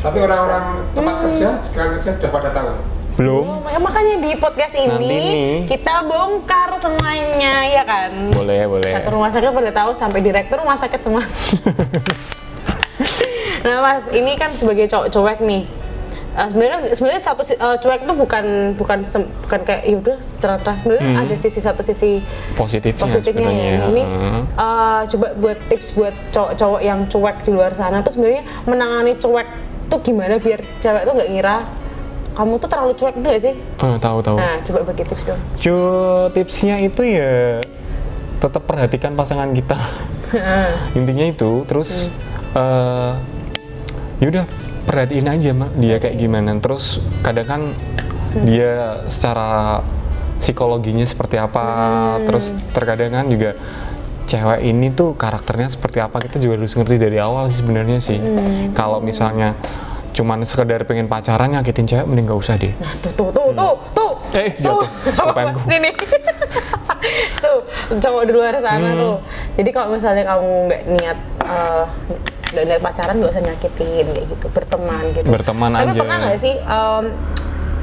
Tapi orang-orang tempat kerja sekarang kerja udah pada tahu. Belum. Ya, makanya di podcast ini kita bongkar semuanya ya kan. Boleh. Satu rumah sakit pada tahu sampai direktur rumah sakit semua. Nah mas, ini kan sebagai cowok cuek nih. Sebenarnya satu cuek itu bukan kayak yaudah secara terang, sebenarnya ada satu sisi positifnya ya. Ini coba buat tips buat cowok-cowok yang cuek di luar sana tuh sebenarnya menangani cuek tuh gimana biar cewek tuh nggak ngira kamu tuh terlalu cuek gak sih? Tahu. Nah, coba bagi tips dong. Tipsnya itu ya tetap perhatikan pasangan kita. Intinya itu, terus yaudah perhatiin aja dia kayak gimana. Terus kadang kan dia secara psikologinya seperti apa, terus terkadang kan juga cewek ini tuh karakternya seperti apa, kita juga harus ngerti dari awal sih sebenarnya sih. Kalau misalnya cuman sekedar pengen pacaran nyakitin cewek, mending gak usah deh. Nah tuh. Jatuh pulpenku. Nih. Tuh, cowok di luar sana tuh. Jadi kalau misalnya kamu nggak niat pacaran, nggak usah nyakitin kayak gitu, berteman gitu. Berteman aja. Tapi pernah nggak sih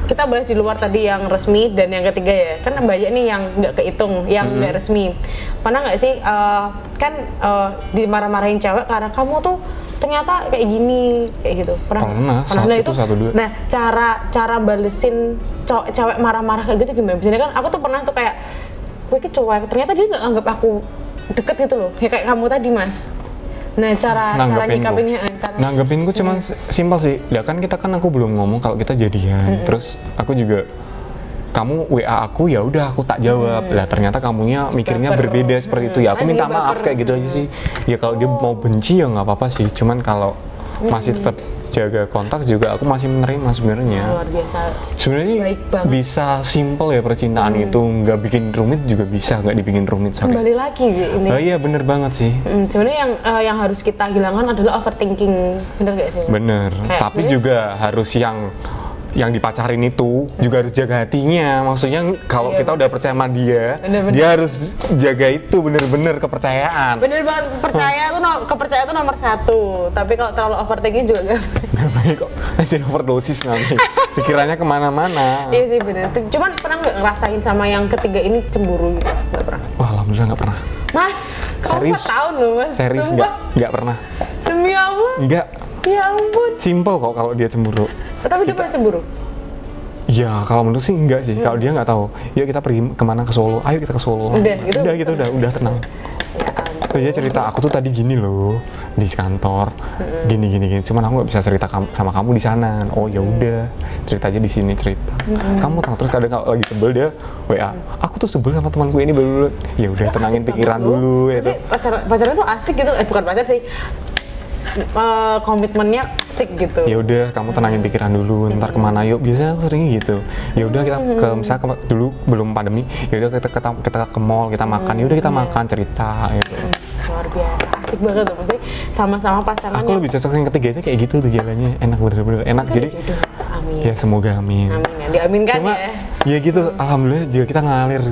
kita bahas di luar tadi yang resmi dan yang ketiga ya, kan banyak nih yang nggak kehitung, yang nggak resmi. Pernah nggak sih kan dimarah-marahin cewek karena kamu tuh ternyata kayak gini, kayak gitu? Pernah. Nah itu satu, dua. Nah cara balesin cewek marah-marah kayak gitu gimana? Biasanya kan aku tuh pernah tuh kayak, gue ke cowok ternyata dia nggak anggap aku deket gitu loh, kayak kamu tadi Mas. Nah cara nyikapinnya, nanggepinku cuman simpel sih. Ya kan aku belum ngomong kalau kita jadian. Terus aku juga, kamu WA aku, ya udah aku tak jawab. Lah ternyata kamunya mikirnya berbeda seperti itu ya. Aku minta maaf kayak gitu aja sih. Ya kalau dia mau benci ya nggak apa-apa sih. Cuman kalau masih tetap jaga kontak juga, aku masih menerima sebenarnya. Luar biasa. Sebenarnya bisa simple ya percintaan itu, nggak bikin rumit juga bisa, nggak dibikin rumit. Kembali lagi ini. Iya bener banget sih. Sebenarnya yang harus kita hilangkan adalah overthinking, bener gak sih? Bener. Tapi juga harus yang dipacarin itu juga harus jaga hatinya. Maksudnya kalau kita udah percaya sama dia, dia harus jaga itu bener-bener kepercayaan. Bener banget, kepercayaan tuh nomor satu. Tapi kalau terlalu overthinking juga gak baik kok. Jadi overdosis nanti. Pikirannya kemana-mana. Iya sih bener. Cuman pernah nggak ngerasain sama yang ketiga ini cemburu gitu? Nggak pernah. Wah alhamdulillah nggak pernah. Mas, kamu 4 tahun loh Mas. Serius nggak pernah. Demi Allah. Nggak. Ya ampun. Simple kok kalau dia cemburu. Tapi dia pernah cemburu? Ya kalau menurut sih enggak sih. Kalau dia nggak tahu. Yuk kita pergi kemana, ke Solo. Ayo kita ke Solo. Udah tenang. Terus dia cerita, aku tuh tadi gini loh di kantor, gini. Cuman aku nggak bisa cerita sama kamu di sana. Oh ya udah, cerita aja di sini cerita. Kamu tahu, terus kadang kalau lagi sebel dia WA, aku tuh sebel sama temanku ini dulu. Ya udah tenangin pikiran dulu. Itu. Pacaran tuh asik gitu, bukan pacar sih. Komitmennya asik gitu. Ya udah kamu tenangin pikiran dulu, ntar kemana yuk, biasanya aku sering gitu. Ya udah kita misalnya dulu belum pandemi, ya udah kita ke mall, kita makan, ya udah kita makan, cerita gitu. Luar biasa, asik banget tuh pasti sama-sama pasangan. Aku lebih cocok yang ketiga itu kayak gitu tuh jalannya, enak bener-bener enak. Jadi amin. Ya semoga amin. Amin ya, diaminkan. Cuma, ya gitu, alhamdulillah juga kita ngalir.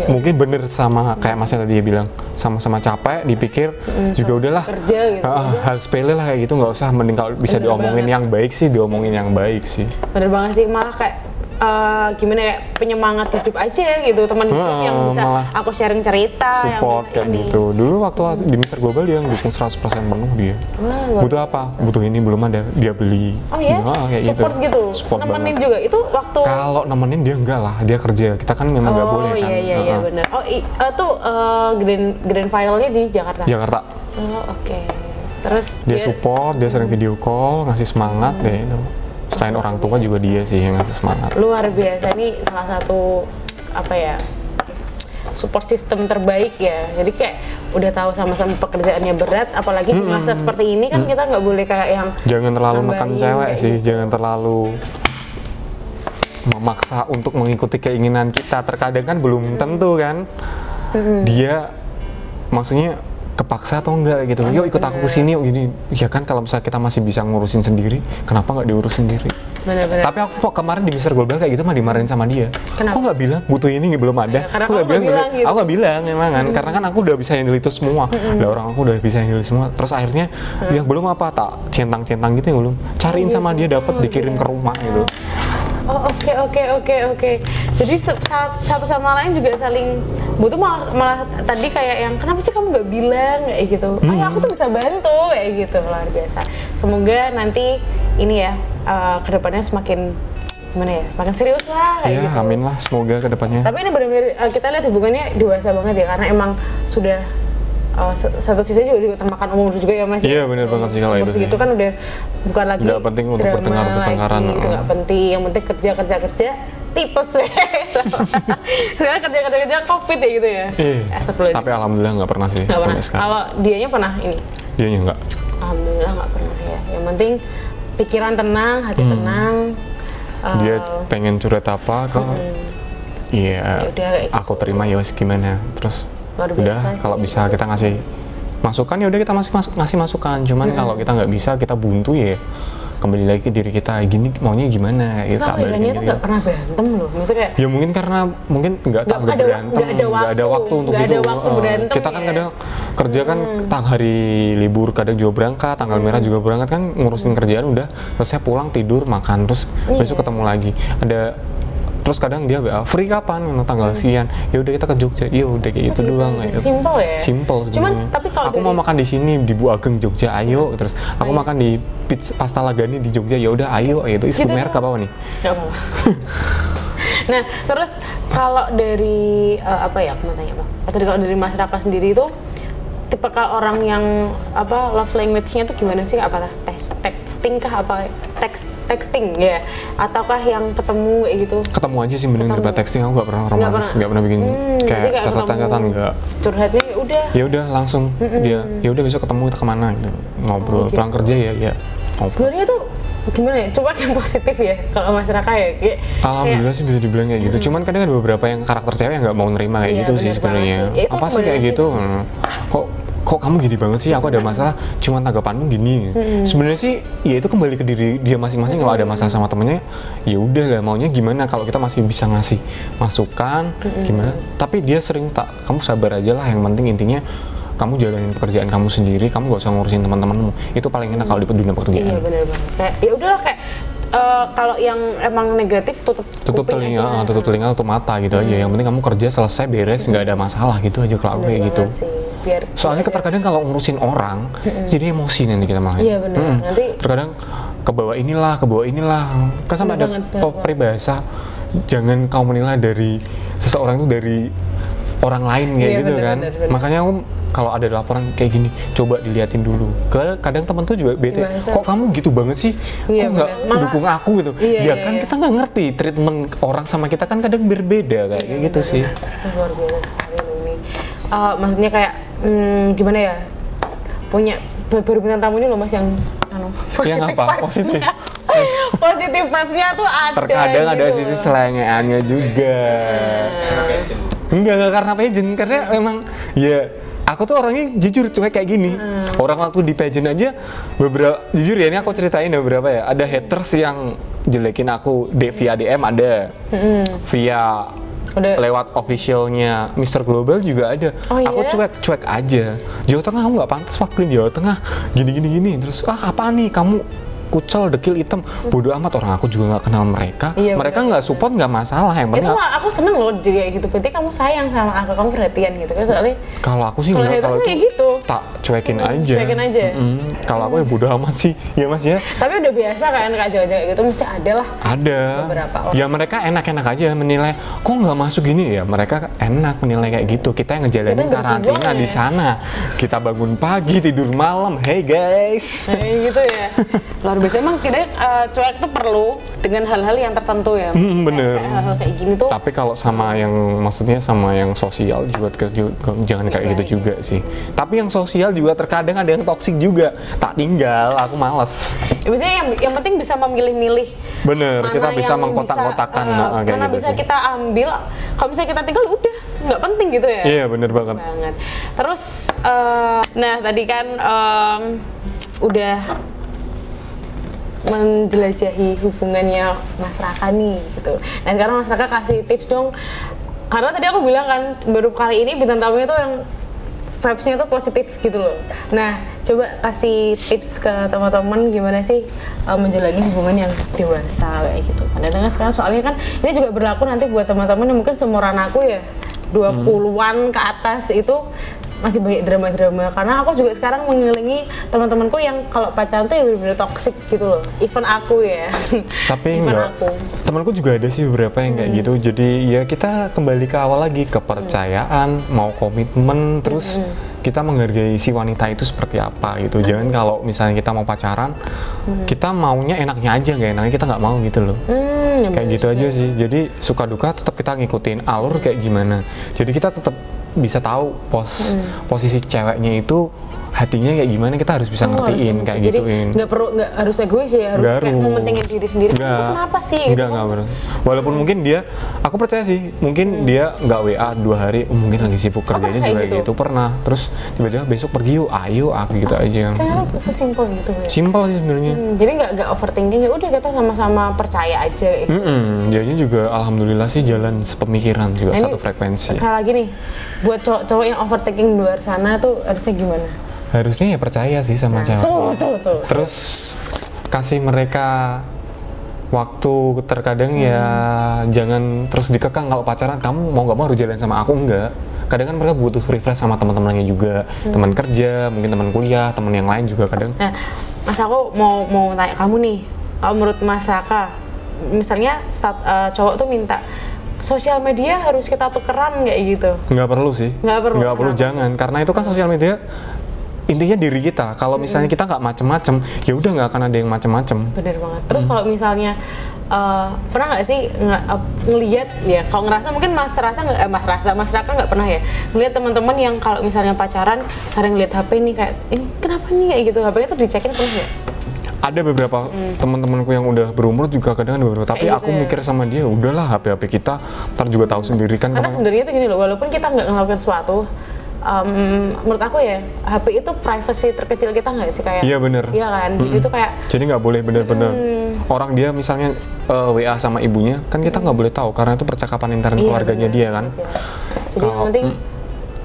Mungkin bener sama kayak Masnya tadi dia bilang, sama-sama capek, dipikir juga udahlah kerja gitu. Hal sepele lah kayak gitu, nggak usah, mending kalau bisa diomongin yang baik sih, diomongin yang baik sih. Bener banget sih, malah kayak gimana ya, penyemangat hidup aja gitu, teman hidup yang bisa aku sharing cerita, support kayak gitu. Dulu waktu di Mr. Global dia dukung 100% penuh dia. Butuh apa? Butuh ini belum ada, dia beli. Oh iya? Kayak support gitu? Support nemenin banget. juga? Itu waktu... Kalau nemenin dia enggak lah, dia kerja. Kita kan memang nggak boleh kan. Oh iya bener. Oh tuh grand finalnya di Jakarta? Jakarta. Oh oke. Terus dia support, dia sering video call, ngasih semangat deh itu. Selain orang tua juga dia sih yang ngasih semangat. Luar biasa, ini salah satu support system terbaik ya. Jadi kayak udah tahu sama-sama pekerjaannya berat, apalagi di masa seperti ini kan kita nggak boleh kayak yang jangan terlalu menekan cewek sih, gitu. Jangan terlalu memaksa untuk mengikuti keinginan kita. Terkadang kan belum tentu kan dia maksudnya kepaksa atau enggak gitu. Yuk ikut aku kesini, yuk gini. Ya kan kalau misalnya kita masih bisa ngurusin sendiri, kenapa nggak diurus sendiri? Bener-bener. Tapi aku kok kemarin di Mr. Global kayak gitu mah dimarahin sama dia. Kenapa? Kok nggak bilang butuh ini belum ada? Ya, aku nggak bilang gitu. Aku nggak bilang emang kan, karena kan aku udah bisa handle itu semua. Lah orang aku udah bisa handle semua. Terus akhirnya yang belum apa tak centang-centang gitu yang belum. Cariin sama dia dapat dikirim ke rumah gitu. Oh oke. Jadi satu sama lain juga saling butuh, malah tadi kayak yang kenapa sih kamu nggak bilang kayak gitu. Aku tuh bisa bantu kayak gitu, luar biasa. Semoga nanti ini ya kedepannya semakin gimana ya, semakin serius lah kayak gitu. Amin lah, semoga kedepannya. Tapi ini benar-benar kita lihat hubungannya dewasa banget ya, karena emang sudah satu sisi juga termakan umur juga ya Mas. Iya benar banget sih kalau itu. Itu kan udah bukan lagi nggak penting untuk bertengkar-bertengkaran. Itu nggak penting, yang penting kerja tipes ya. Sekarang kerja COVID ya gitu ya. Astagfirullah. Tapi alhamdulillah nggak pernah sih. Nggak pernah. Kalau dianya pernah ini? Dianya nggak. Alhamdulillah nggak pernah ya. Yang penting pikiran tenang, hati tenang. Dia pengen curhat apa kok? Iya. Gitu. Aku terima ya wes gimana. Terus udah kalau bisa kita ngasih masukan ya udah kita ngasih masukan. Cuman kalau kita nggak bisa, kita buntu ya kembali lagi ke diri kita, gini maunya gimana ya. Kalau Irania tuh nggak pernah berantem loh, maksudnya kayak ya mungkin karena nggak berantem, nggak ada waktu untuk itu. Kita kan kadang kerja kan hari libur kadang juga berangkat, tanggal merah juga berangkat kan, ngurusin kerjaan udah selesai, pulang tidur makan, terus besok ketemu lagi. Terus kadang dia free kapan, tanggal sekian, ya udah kita ke Jogja, ya udah kayak gitu doang. Simple ya. Simple sebenarnya. Cuman tapi kalau aku mau makan di sini di Bu Ageng Jogja, ayo. Terus aku makan di Pasta Lagani di Jogja, ya udah ayo. Itu sebut merek apa nih? Gak apa-apa. Nah, terus kalau dari apa ya, aku mau tanya apa? Atau kalau dari Mas Raka sendiri itu tipikal orang yang love language-nya tuh gimana sih? Apa texting kah, apa texting ya, ataukah yang ketemu kayak gitu? Ketemu aja sih, mending daripada texting. Aku nggak pernah romantis, nggak pernah bikin kayak catatan nggak. Curhatnya ya udah langsung dia, ya udah besok ketemu, kita kemana gitu, ngobrol. Gitu. Pulang kerja ya ngobrol. Sebenarnya tuh gimana ya? Coba yang positif ya kalau masyarakat ya. Alhamdulillah sih bisa dibilang kayak gitu. Cuman kadang ada beberapa yang karakter cewek yang nggak mau nerima kayak gitu sih sebenarnya. Apa sih kayak gitu? Kok kamu gini banget sih, aku ada masalah, cuman tanggapanmu gini. Sebenarnya sih ya itu kembali ke diri dia masing-masing. Kalau ada masalah sama temennya, ya udah lah, maunya gimana. Kalau kita masih bisa ngasih masukan gimana, tapi dia sering kamu sabar aja lah, yang penting intinya kamu jalanin pekerjaan kamu sendiri, kamu gak usah ngurusin teman-temanmu. Itu paling enak kalau di dunia pekerjaan. Iya benar banget. Kayak ya udahlah, kayak kalau yang emang negatif tutup telinga, tutup mata gitu aja. Yang penting kamu kerja selesai beres, nggak ada masalah gitu aja kalau kayak gitu. Soalnya terkadang kalau ngurusin orang, jadi emosi nanti kita malah. Iya benar. Nanti terkadang kebawa inilah. Kan sampai ada peribahasa, jangan kau menilai dari seseorang itu dari orang lain kayak gitu kan. Bener. Makanya aku kalau ada laporan kayak gini, coba diliatin dulu. Kadang temen tuh juga bete, kok kamu gitu banget sih? Kok nggak dukung aku gitu? Iya, kan kita nggak ngerti treatment orang sama kita kan kadang berbeda kayak gitu sih. Luar biasa sekali ini. Maksudnya kayak gimana ya? Punya baru bintang tamu ini loh Mas yang positif vibes-nya. Positif vibes-nya tuh ada. Terkadang gitu. Ada sisi selengeannya juga. Enggak karena pageant, karena memang ya aku tuh orangnya jujur cuek kayak gini. Orang waktu di pageant aja jujur ya, ini aku ceritain beberapa ya. Ada haters yang jelekin aku via DM ada. Via lewat officialnya Mr. Global juga ada. Aku cuek aja. Jawa Tengah aku nggak pantas wakilin Jawa Tengah. Gini. Terus apa nih kamu kucel, dekil, hitam, bodoh amat, orang aku juga nggak kenal mereka. Mereka nggak support, nggak masalah. Yang penting aku seneng loh juga gitu. Berarti kamu sayang sama aku, kamu perhatian gitu kan. Soalnya kalau aku sih nggak, kalau itu gitu tak cuekin aja. Kalau aku ya bodoh amat sih, ya Mas ya. Tapi udah biasa kan Kak jaga-jaga gitu, mesti ada lah. Ada. Beberapa orang. Ya mereka enak-enak aja menilai, kok nggak masuk gini ya. Mereka enak menilai kayak gitu. Kita yang ngejalanin karantina di sana. Kita bangun pagi, tidur malam. Hey guys. Gitu ya. Luar biasa. Emang kita cuek tuh perlu dengan hal-hal yang tertentu ya. Bener. Hal-hal kayak gini tuh. Tapi kalau sama yang maksudnya sama yang sosial juga jangan kayak gitu juga sih. Tapi yang sosial juga terkadang ada yang toksik juga. Tak tinggal, aku males. Biasanya yang penting bisa memilih-milih. Bener, kita bisa mengkotak-kotakan. Karena gitu bisa sih. Kita ambil, kalau misalnya kita tinggal udah nggak penting gitu ya. Iya bener banget. Terus, nah tadi kan udah menjelajahi hubungannya Mas Raka nih gitu. Nah sekarang Mas Raka kasih tips dong, karena tadi aku bilang kan baru kali ini bintang tamunya tuh yang vibes-nya tuh positif gitu loh. Nah coba kasih tips ke teman-teman gimana sih menjalani hubungan yang dewasa kayak gitu. Karena sekarang soalnya kan ini juga berlaku nanti buat teman-teman yang mungkin seumuran aku ya 20-an ke atas, itu masih banyak drama-drama. Karena aku juga sekarang mengelilingi teman-temanku yang kalau pacaran tuh ya benar-benar toksik gitu loh. Even aku ya. Tapi enggak. Temanku juga ada sih beberapa yang kayak gitu. Jadi ya kita kembali ke awal lagi, kepercayaan, mau komitmen, terus kita menghargai si wanita itu seperti apa gitu. Jangan kalau misalnya kita mau pacaran, kita maunya enaknya aja, nggak enaknya kita nggak mau gitu loh. Kayak gitu aja sih. Jadi suka duka tetap kita ngikutin alur kayak gimana. Jadi kita tetap bisa tahu posisi ceweknya itu hatinya kayak gimana kita harus bisa ngertiin kayak jadi gituin. nggak harus egois ya, harus kayak mementingin diri sendiri. Itu kenapa sih? Nggak bener. Walaupun mungkin dia, aku percaya sih, mungkin dia nggak WA 2 hari, mungkin lagi sibuk kerjanya juga gitu. Pernah. Terus tiba-tiba besok pergi yuk, ayo gitu aja. Ternyata sesimpel gitu ya. Simpel sih sebenarnya. Jadi nggak overthinking, ya udah kita sama-sama percaya aja. Gitu. Dianya juga alhamdulillah sih jalan sepemikiran juga, satu frekuensi. Sekali lagi nih, buat cowok-cowok yang overthinking di luar sana tuh harusnya gimana? Harusnya ya percaya sih sama cewek. Tuh. Terus kasih mereka waktu, terkadang ya jangan terus dikekang. Kalau pacaran kamu mau nggak mau harus jalan sama aku, enggak. Kadang kan mereka butuh refresh sama teman-temannya juga, teman kerja, mungkin teman kuliah, teman yang lain juga kadang. Nah, Mas, aku mau tanya kamu nih, kalau menurut Mas Raka, misalnya cowok tuh minta sosial media harus kita tukeran kayak gitu? Nggak perlu sih. Nggak perlu, jangan. Karena itu kan sosial media intinya diri kita. Kalau misalnya kita nggak macem-macem, ya udah nggak akan ada yang macem-macem. Bener banget. Terus kalau misalnya pernah nggak sih ngelihat ya? Kalau ngerasa mungkin Mas Raka nggak pernah ya ngelihat teman-teman yang kalau misalnya pacaran sering lihat HP nih kayak ini kenapa nih kayak gitu, HP-nya tuh dicekin pernah nggak? Ada beberapa teman-temanku yang udah berumur juga kadang ada beberapa, tapi aku mikir sama dia udahlah HP kita ntar juga tahu sendiri kan. Karena sebenarnya itu gini loh, walaupun kita nggak ngelakuin sesuatu, menurut aku ya HP itu privacy terkecil kita nggak sih kayak? Iya bener. Iya kan, jadi itu kayak. Jadi nggak boleh bener-bener orang dia misalnya WA sama ibunya kan kita nggak boleh tahu karena itu percakapan intern keluarganya dia kan. Jadi yang penting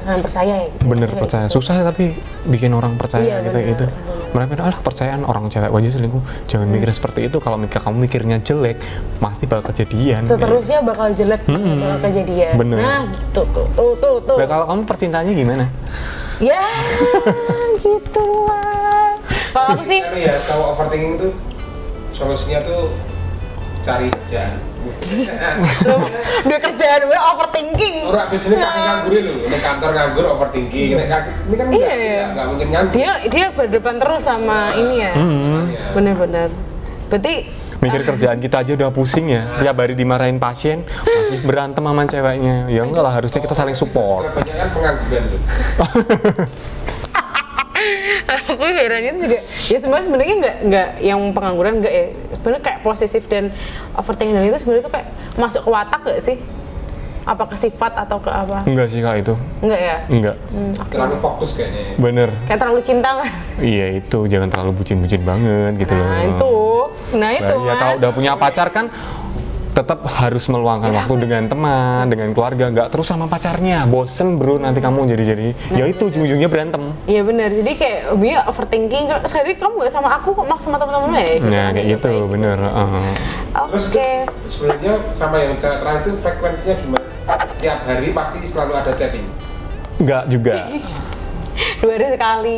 jangan percaya ya. Gitu. Bener percaya, susah tapi bikin orang percaya gitu. Mereka percayaan orang cewek aja selingkuh, jangan mikir seperti itu. Kalau kamu mikirnya jelek, pasti bakal kejadian. Seterusnya bakal jelek, bakal kejadian. Bener. Nah gitu tuh. Nah kalau kamu percintaannya gimana? Ya gitu lah. Kalau aku sih ya kalau overthinking tuh solusinya tuh cari kerjaan. Udah kerjaan, udah overthinking. Orang biasanya kan nganggur lho, di kantor nganggur overthinking. Ini kan nggak mungkin nganggur. Dia berdepan terus sama ini ya. Bener-bener. Berarti mikir kerjaan kita aja udah pusing ya. Tiap hari dimarahin pasien, masih berantem sama ceweknya. Ya enggak lah, harusnya kita saling support. Kebanyakan pengangguran tuh. Aku heran itu juga ya sebenarnya nggak yang pengangguran nggak ya, sebenarnya kayak posesif dan overthinking itu sebenarnya tuh kayak masuk ke watak nggak sih, apa ke sifat atau ke apa? Enggak sih kalau itu enggak ya, enggak terlalu fokus kayaknya. Bener, kayak terlalu cinta nggak? Iya itu, jangan terlalu bucin-bucin banget gitu loh. Nah itu ya kalau udah punya pacar kan tetap harus meluangkan waktu dengan teman, dengan keluarga, nggak terus sama pacarnya, bosen bro, nanti kamu jadi ya itu ujung-ujungnya berantem. Iya benar, jadi kayak dia overthinking, sekali kamu nggak sama aku kok sama teman-teman ya? Nah kayak gitu, bener. Terus sebenarnya sama yang cara terakhir itu frekuensinya gimana? Tiap hari pasti selalu ada chatting? Nggak juga. 2 hari sekali.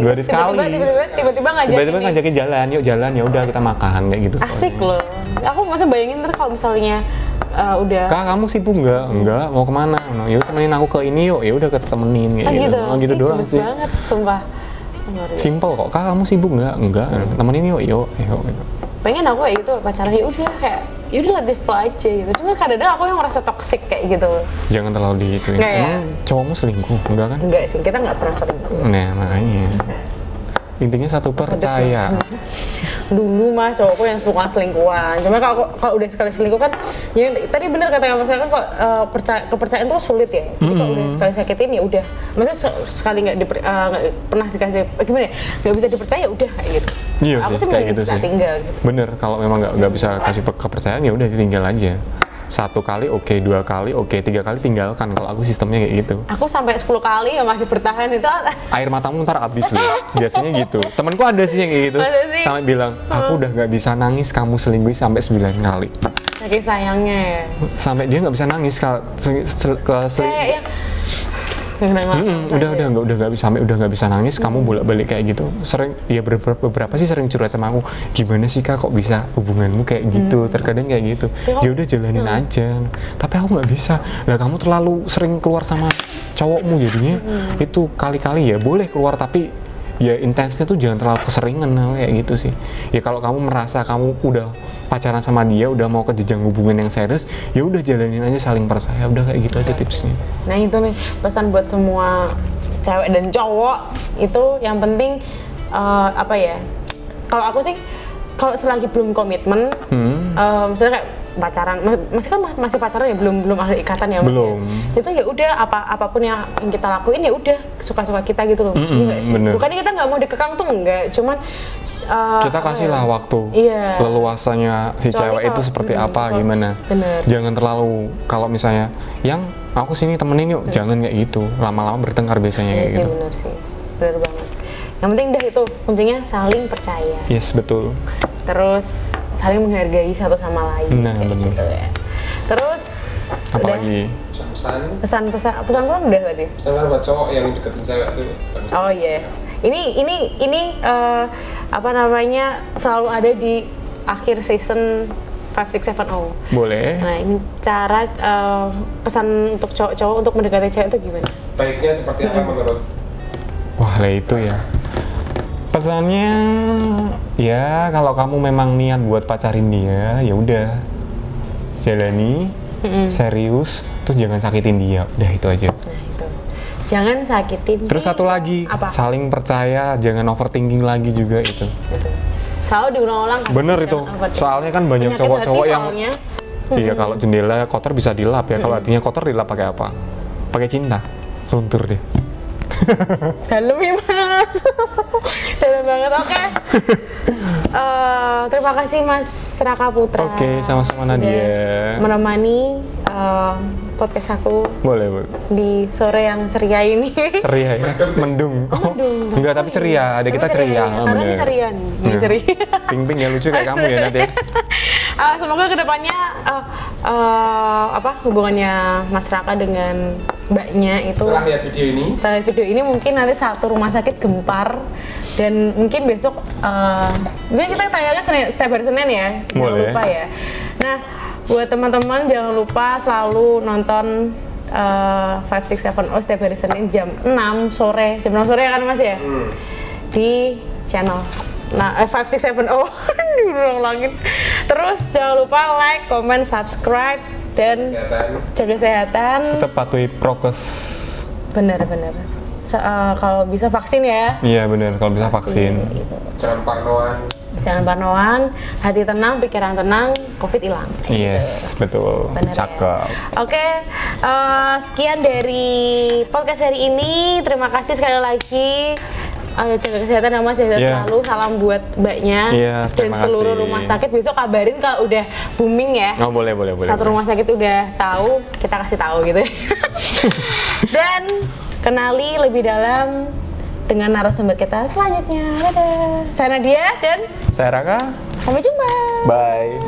Tiba-tiba ngajakin jalan, yuk jalan, ya udah kita makan kayak gitu. Asik loh. Aku masih bayangin ntar kalau misalnya udah. Kak kamu sibuk nggak? Enggak, mau kemana? Yuk temenin aku ke ini yuk. Ya udah kita temenin kayak gitu. Gitu doang sih. Banget, sumpah. Simple kok. Kak kamu sibuk nggak? Enggak. Temenin yuk. Pengen aku kayak gitu pacaran, ya udah kayak ya udah let it fly aja gitu. Cuma kadang-kadang aku yang ngerasa toxic kayak gitu. Jangan terlalu digituin. Emang cowokmu selingkuh? Enggak kan? Enggak sih, kita nggak pernah selingkuh. Nah makanya intinya satu, percaya. Dulu mah cowokku yang suka selingkuhan. Cuma kalau udah sekali selingkuh kan, ya tadi bener kata Mas kan, kalau kepercayaan tuh sulit ya. Jadi kalau udah sekali sakitin ya udah. Maksudnya sekali nggak pernah dikasih gimana ya? Nggak bisa dipercaya udah kayak gitu. Iya aku sih, kayak gitu sih. Tinggal gitu. Bener, kalau memang nggak bisa kasih kepercayaan ya udah tinggal aja. 1 kali oke, 2 kali oke, 3 kali tinggalkan. Kalau aku sistemnya kayak gitu. Aku sampai 10 kali ya masih bertahan itu. Air matamu ntar habis loh. Biasanya gitu. Temanku ada sih yang kayak gitu. Sampai bilang, aku udah nggak bisa nangis kamu selingkuh sampai 9 kali. Saking sayangnya ya. Sampai dia nggak bisa nangis kalau kayak udah nggak bisa, sampai udah nggak bisa nangis. Kamu bolak-balik kayak gitu. Sering ya beberapa sih sering curhat sama aku, gimana sih Kak kok bisa hubunganmu kayak gitu. Terkadang kayak gitu, ya udah jalanin aja. Tapi aku nggak bisa. Lah kamu terlalu sering keluar sama cowokmu jadinya itu kali-kali ya boleh keluar, tapi ya intensnya tuh jangan terlalu keseringan kayak gitu sih. Ya kalau kamu merasa kamu udah pacaran sama dia, udah mau ke jenjang hubungan yang serius, ya udah jalanin aja, saling percaya, udah kayak gitu aja tipsnya. Nah itu nih pesan buat semua cewek dan cowok itu yang penting apa ya? Kalau aku sih kalau selagi belum komitmen, misalnya kayak pacaran, masih pacaran ya, belum ada ikatan ya, belum. Itu ya udah apapun yang kita lakuin ya udah suka-suka kita gitu loh. Iya sih. Bukannya kita nggak mau dikekang tuh enggak, cuman kita kasihlah waktu, leluasannya si cewek itu seperti apa, gimana. Bener. Jangan terlalu, kalau misalnya yang aku sini temenin yuk, jangan kayak gitu. Lama-lama bertengkar biasanya kayak gitu. Bener sih, bener banget. Yang penting dah itu kuncinya saling percaya. Yes, betul. Terus saling menghargai satu sama lain. Nah, benar. Gitu ya. Terus apalagi pesan-pesan udah tadi. Pesan buat cowok yang deketin cewek itu. Oh iya. Ini apa namanya, selalu ada di akhir season 5, 6, 7, 0. Boleh. Nah, ini cara pesan untuk cowok-cowok untuk mendekati cewek itu gimana? Baiknya seperti apa menurut? Wah, lah itu ya. Pesannya ya kalau kamu memang niat buat pacarin dia, ya udah jalani, serius, terus jangan sakitin dia. Udah itu aja. Nah, itu. Jangan sakitin. Terus satu lagi, saling percaya, jangan overthinking lagi juga itu. Gitu. Selalu diulang-ulang kan. Bener itu. Soalnya kan banyak cowok-cowok yang iya, kalau jendela kotor bisa dilap ya. Kalau hatinya kotor dilap pakai apa? Pakai cinta. Luntur deh. Dalam ya Mas. Dalam banget. Oke. Terima kasih Mas Raka Putra. Oke, sama-sama Nadia. Menemani podcast aku. Boleh. Di sore yang ceria ini. Ceria ya? Mendung. Mendung. Enggak, tapi ceria. Ada kita ceria. Karena ini ceria nih. Ini ceria. Ping-ping ya, lucu kayak kamu ya Nadia. Semoga kedepannya hubungannya Mas Raka dengan mbaknya itu setelah lihat video ini mungkin nanti satu rumah sakit gempar, dan mungkin besok mungkin kita tayangnya setiap hari Senin ya. Jangan lupa ya. Nah, buat teman-teman jangan lupa selalu nonton 5, 6, 7, 0 setiap hari Senin jam 6 sore ya kan Mas ya? Di channel 5, 6, 7, 0 diulang-ulangin. Terus jangan lupa like, comment, subscribe, dan jaga kesehatan. Tetap patuhi prokes. Benar. Kalau bisa vaksin ya. Iya benar, kalau bisa vaksin. Gitu. Jangan parnoan, hati tenang, pikiran tenang, COVID hilang. Yes, betul. Bener, cakep. Ya? Oke, sekian dari podcast hari ini. Terima kasih sekali lagi. Jaga kesehatan ya Mas, selalu salam buat mbaknya dan seluruh rumah sakit. Besok kabarin kalau udah booming ya. Oh boleh. Satu rumah sakit udah tahu, kita kasih tahu gitu. Dan kenali lebih dalam dengan narasumber kita selanjutnya. Dadah. Saya Nadia dan saya Raka. Sampai jumpa. Bye.